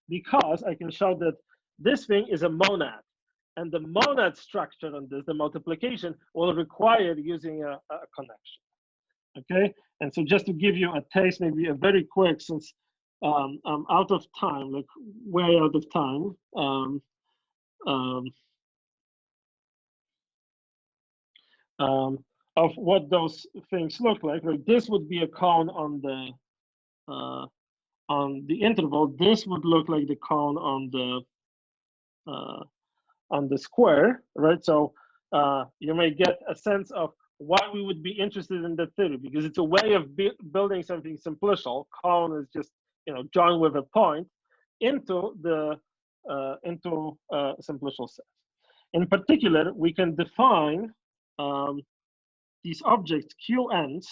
because I can show that this thing is a monad, and the monad structure on this, the multiplication, will require using a connection. Okay, and so just to give you a taste, maybe a very quick, since I'm out of time, like way out of time. Of what those things look like. Like this would be a cone on the on the interval, this would look like the cone on the square, right? So you may get a sense of why we would be interested in that theory, because it's a way of building something simplicial. Cone is just, you know, joined with a point into the simplicial sets. In particular, we can define these objects QNs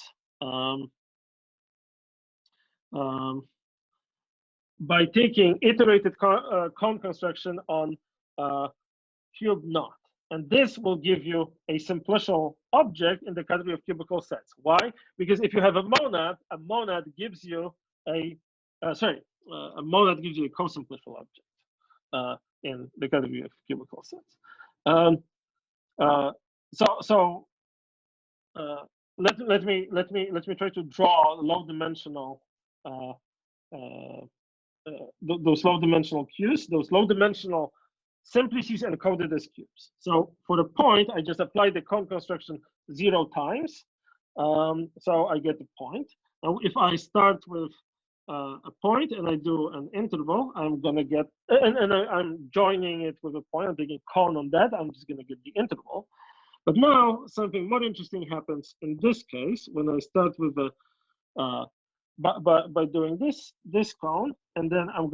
by taking iterated cone construction on cube naught. And this will give you a simplicial object in the category of cubical sets. Why? Because if you have a monad gives you a monad gives you a co-simplicial object in the category of cubical sets. Let me try to draw low-dimensional those low-dimensional cubes, those low-dimensional simplices encoded as cubes. So for the point, I just apply the cone construction 0 times. So I get the point. Now, if I start with a point and I do an interval, I'm going to get, and I'm joining it with a point, I'm taking cone on that, I'm just going to get the interval. But now something more interesting happens in this case when I start with a, by doing this cone, and then I'm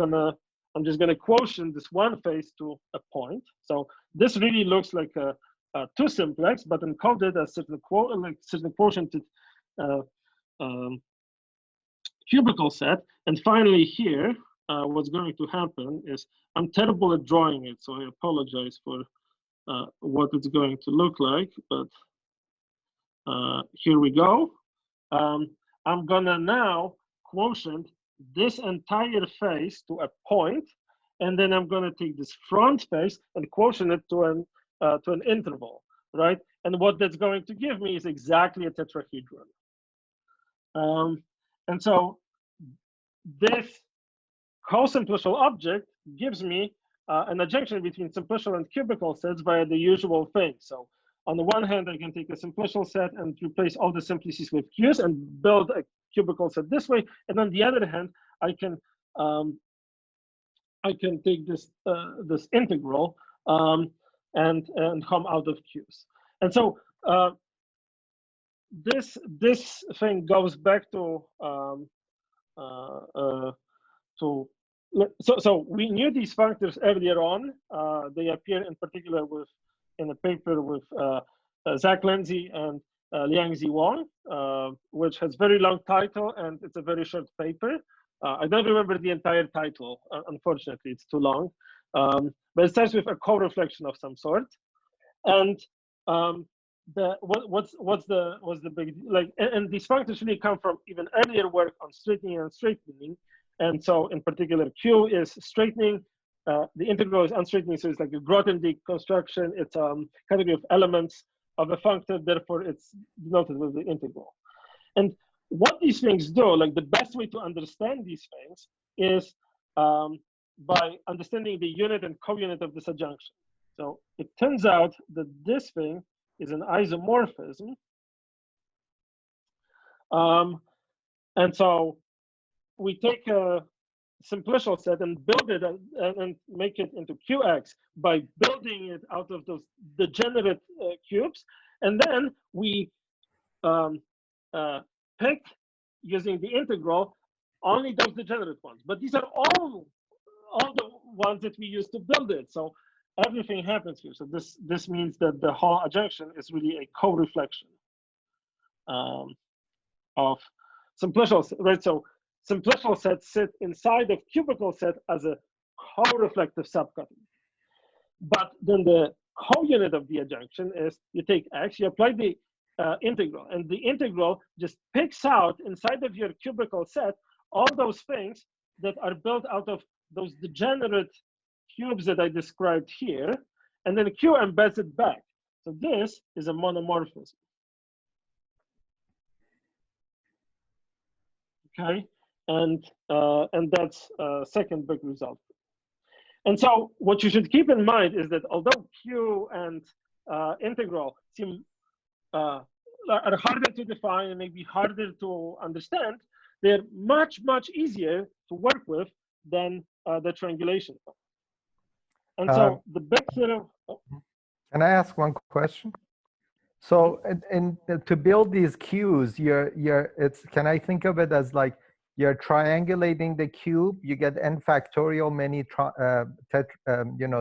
just gonna quotient this one face to a point. So this really looks like a 2 simplex, but encoded as certain quotiented cubicle set. And finally here, what's going to happen is, I'm terrible at drawing it, so I apologize for what it's going to look like, but here we go. I'm gonna now quotient this entire face to a point, and then I'm gonna take this front face and quotient it to an interval, right? And what that's going to give me is exactly a tetrahedron. And so this co-simplicial object gives me an adjunction between simplicial and cubical sets via the usual thing. So on the one hand, I can take a simplicial set and replace all the simplices with Qs and build a cubicle set this way. And on the other hand, I can take this this integral and come out of Qs. And so this thing goes back to so we knew these functors earlier on. They appear in particular in a paper with Zach Lindsey and Liangzi Wang, which has very long title and it's a very short paper. I don't remember the entire title, unfortunately, it's too long. But it starts with a co-reflection of some sort. And what's the big, like, and these functors really come from even earlier work on straightening and straightening. And so in particular, Q is straightening, the integral is unstraightening, so it's like a Grothendieck construction. It's category of elements of a functor, therefore it's denoted with the integral. And what these things do, like the best way to understand these things is by understanding the unit and co-unit of this adjunction. So it turns out that this thing is an isomorphism. And so we take a simplicial set and build it and make it into QX by building it out of those degenerate cubes. And then we pick, using the integral, only those degenerate ones. But these are all the ones that we use to build it. So everything happens here. So this means that the whole adjunction is really a co-reflection of simplicial, right? So simplicial sets sit inside of cubicle set as a co-reflective subcategory. But then the co-unit of the adjunction is you take X, you apply the integral, and the integral just picks out inside of your cubicle set all those things that are built out of those degenerate cubes that I described here, and then Q embeds it back. So this is a monomorphism. Okay, and that's second big result. And so what you should keep in mind is that although Q and integral seem are harder to define and maybe harder to understand, they're much, much easier to work with than the triangulation. And so the big theorem. Can I ask one question? So, to build these Qs, can I think of it as like you're triangulating the cube, you get n factorial many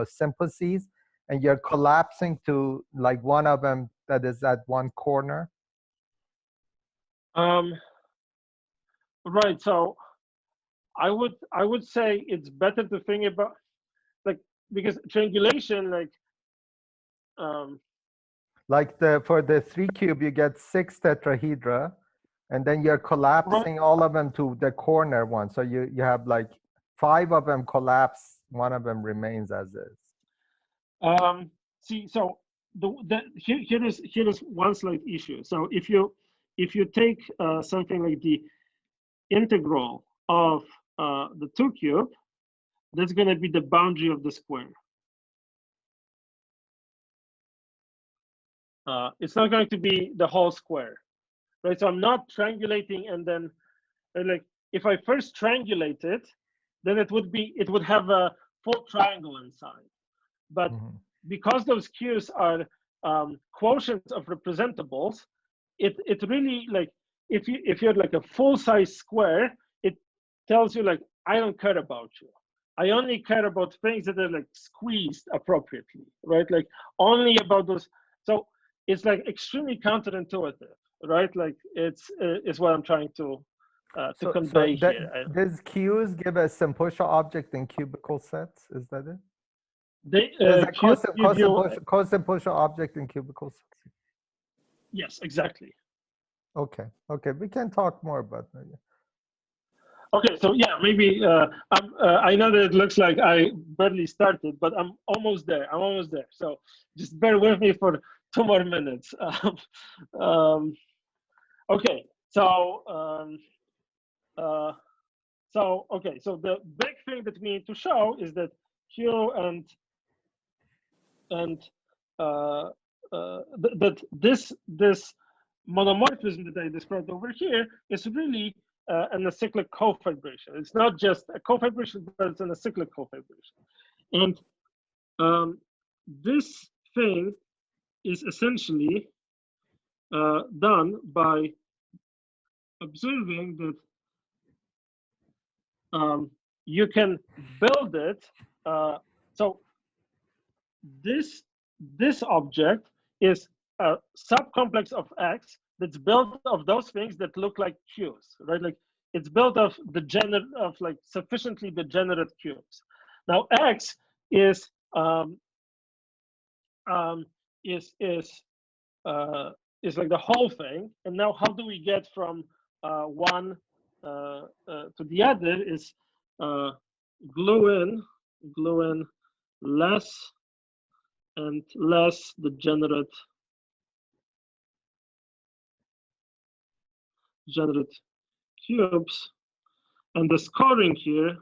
simplices, and you're collapsing to like one of them that is at one corner? Right. So I would say it's better to think about because triangulation for the 3 cube you get 6 tetrahedra, and then you're collapsing all of them to the corner one, so you have like 5 of them collapse, 1 of them remains as is. See, so here is one slight issue. So if you take something like the integral of the 2 cube, that's going to be the boundary of the square. It's not going to be the whole square, right? So I'm not triangulating, and then like if I first triangulate it, then it would have a full triangle inside. But because those Qs are quotients of representables, it really, like if you're like a full-size square, it tells you like, I don't care about you. I only care about things that are like squeezed appropriately, right? Like only about those. So it's like extremely counterintuitive, right? Like it's what I'm trying to convey here. Does Qs give a Simplicial object in cubicle sets? Is that it? There's a co-Simplicial object in cubicle sets. Yes, exactly. Okay, we can talk more about that. Okay, so yeah, maybe I know that it looks like I barely started, but I'm almost there. So just bear with me for 2 more minutes. Okay, so so the big thing that we need to show is that Q that this monomorphism that I described over here is really an acyclic cofibration. It's not just a cofibration, but it's an acyclic cofibration. And this thing is essentially done by observing that you can build it. So this object is a subcomplex of X that's built of those things that look like Qs, right? Like it's built of like sufficiently degenerate cubes. Now X is like the whole thing. And now how do we get from one to the other is glue in less and less degenerate cubes, and the scoring here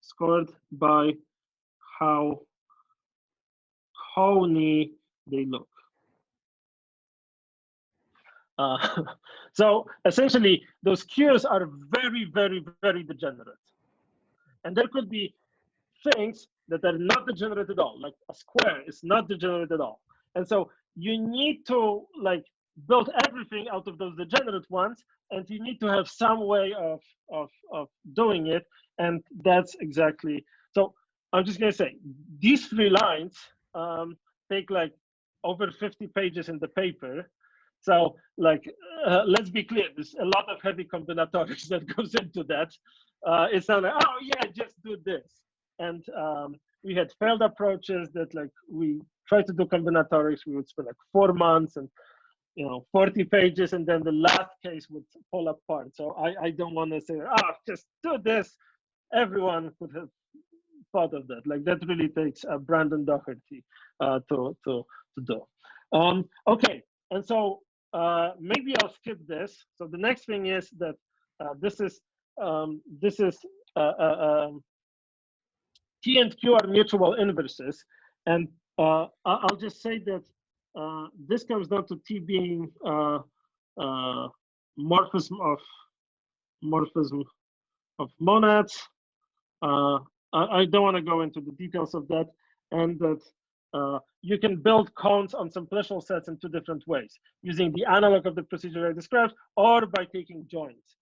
scored by how honey they look. So essentially, those Qs are very, very, very degenerate, and there could be things that are not degenerate at all, like a square is not degenerate at all. And so you need to like build everything out of those degenerate ones, and you need to have some way of doing it. And that's exactly, so I'm just gonna say, these 3 lines take like over 50 pages in the paper. So like, let's be clear, there's a lot of heavy combinatorics that goes into that. It's not like, oh yeah, just do this. And we had failed approaches that like we tried to do combinatorics, we would spend like 4 months and 40 pages, and then the last case would fall apart. So I don't want to say, oh, just do this. Everyone could have thought of that. Like that really takes Brandon Doherty to do. Okay, and so maybe I'll skip this. So the next thing is that this is T and Q are mutual inverses, and I'll just say that this comes down to T being morphism of isomorphism of monads. I don't want to go into the details of that, and that you can build cones on simplicial sets in two different ways, using the analog of the procedure I described, or by taking joins.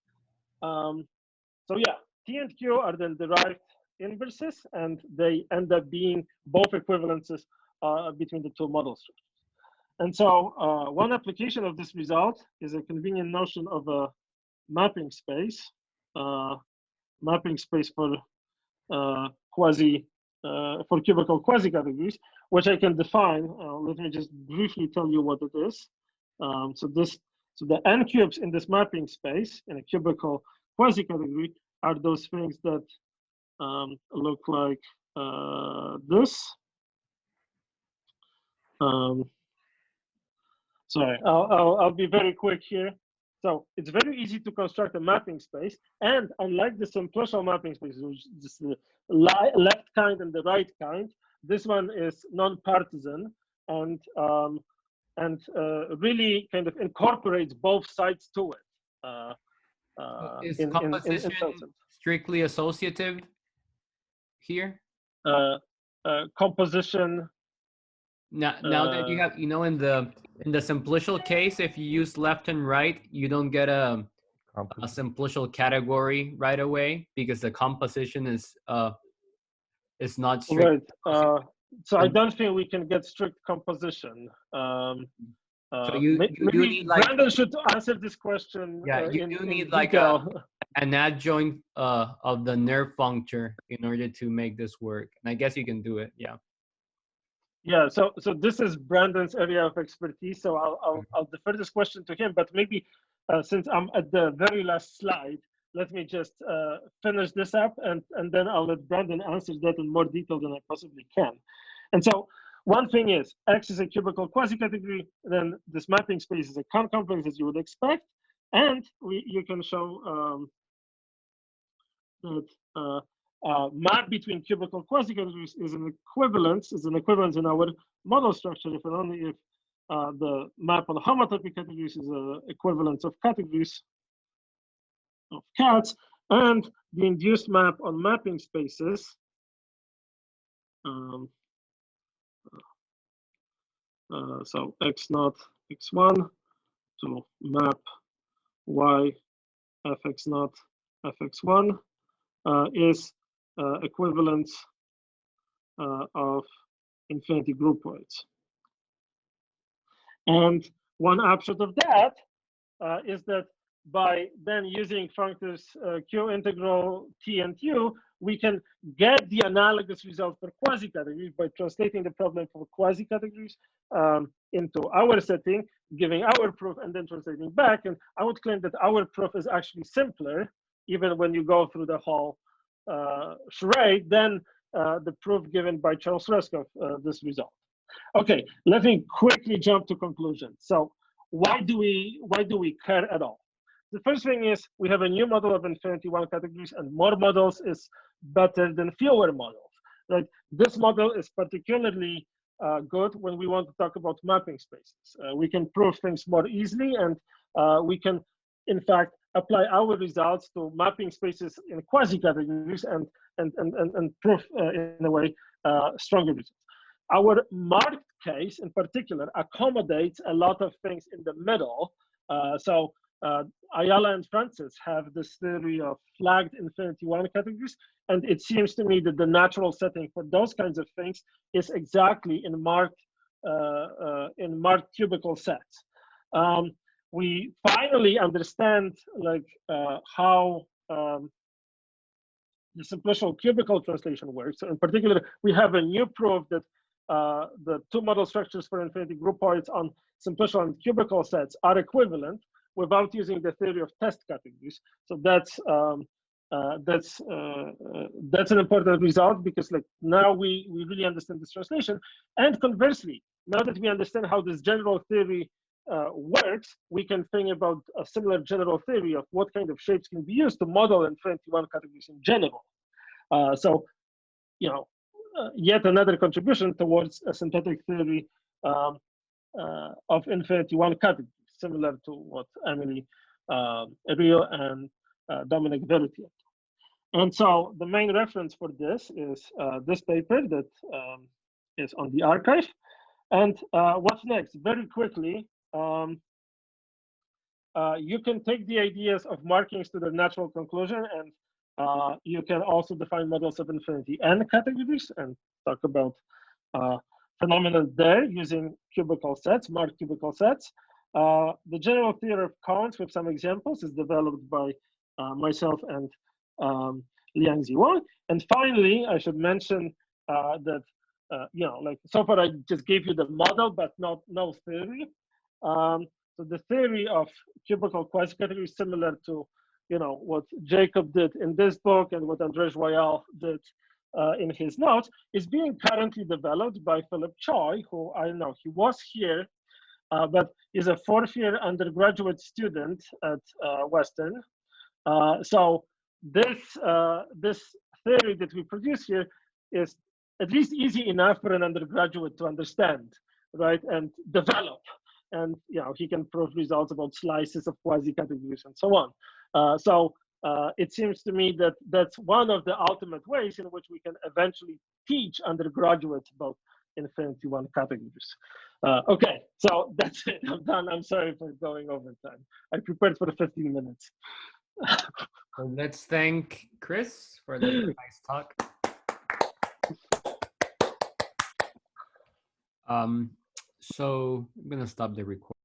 So yeah, T and Q are then derived inverses, and they end up being both equivalences between the two model structures. And so one application of this result is a convenient notion of a mapping space for for cubical quasi-categories, which I can define. Let me just briefly tell you what it is. So the n cubes in this mapping space in a cubical quasi-category are those things that look like this. Sorry, I'll be very quick here. So it's very easy to construct a mapping space, and unlike the simplicial mapping space, which is just the left kind and the right kind, this one is non-partisan and really kind of incorporates both sides to it. Is composition strictly associative here? Composition. Now that you have, in the simplicial case, if you use left and right, you don't get a simplicial category right away because the composition is not strict. Right. So I don't think we can get strict composition. So you do need like Brandon should answer this question. Yeah, you do need like an adjoint of the nerve functor in order to make this work, and I guess you can do it. Yeah. Yeah, so this is Brandon's area of expertise. So I'll defer this question to him. But maybe since I'm at the very last slide, let me just finish this up, and then I'll let Brandon answer that in more detail than I possibly can. And so one thing is X is a cubical quasi-category. Then this mapping space is a concomplex as you would expect, and you can show that. Map between cubical quasi-categories is an equivalence in our model structure if and only if the map on homotopy categories is an equivalence of categories of cats, and the induced map on mapping spaces so x0 x1 to map y fx0 fx1 is equivalence of infinity groupoids. And one upshot of that is that by then using functors Q integral T and U, we can get the analogous result for quasi-categories by translating the problem for quasi-categories into our setting, giving our proof, and then translating back. And I would claim that our proof is actually simpler, even when you go through the whole charade, than the proof given by Charles Reskov, this result. Okay, let me quickly jump to conclusions. So why do we care at all? The first thing is we have a new model of infinity one categories, and more models is better than fewer models. Right? This model is particularly good when we want to talk about mapping spaces. We can prove things more easily, and we can, in fact, apply our results to mapping spaces in quasi-categories and prove in a way stronger results. Our marked case in particular accommodates a lot of things in the middle. So Ayala and Francis have this theory of flagged infinity one categories, and it seems to me that the natural setting for those kinds of things is exactly in marked cubicle sets. We finally understand how the simplicial cubicle translation works. So in particular, we have a new proof that the two model structures for infinity groupoids on simplicial and cubicle sets are equivalent without using the theory of test categories. So that's an important result, because now we really understand this translation. And conversely, now that we understand how this general theory works, we can think about a similar general theory of what kind of shapes can be used to model infinity one categories in general. So, yet another contribution towards a synthetic theory of infinity one categories, similar to what Emily Rio and Dominic Doherty. And so the main reference for this is this paper that is on the archive. And what's next? Very quickly, you can take the ideas of markings to their natural conclusion, and you can also define models of infinity n categories and talk about phenomena there using cubicle sets, marked cubicle sets. The general theory of counts with some examples is developed by myself and Lindsey. And finally, I should mention that like so far I just gave you the model, but no theory. So the theory of cubicle quasi-category is similar to what Jacob did in this book and what André Joyal did in his notes, is being currently developed by Philip Choi, who I know he was here, but is a fourth-year undergraduate student at Western. So this theory that we produce here is at least easy enough for an undergraduate to understand, right, and develop. And he can prove results about slices of quasi-categories and so on. So it seems to me that that's one of the ultimate ways in which we can eventually teach undergraduates about infinity one categories. Okay, so that's it. I'm done. I'm sorry for going over time. I prepared for 15 minutes. So let's thank Chris for the nice talk. So I'm gonna stop the recording.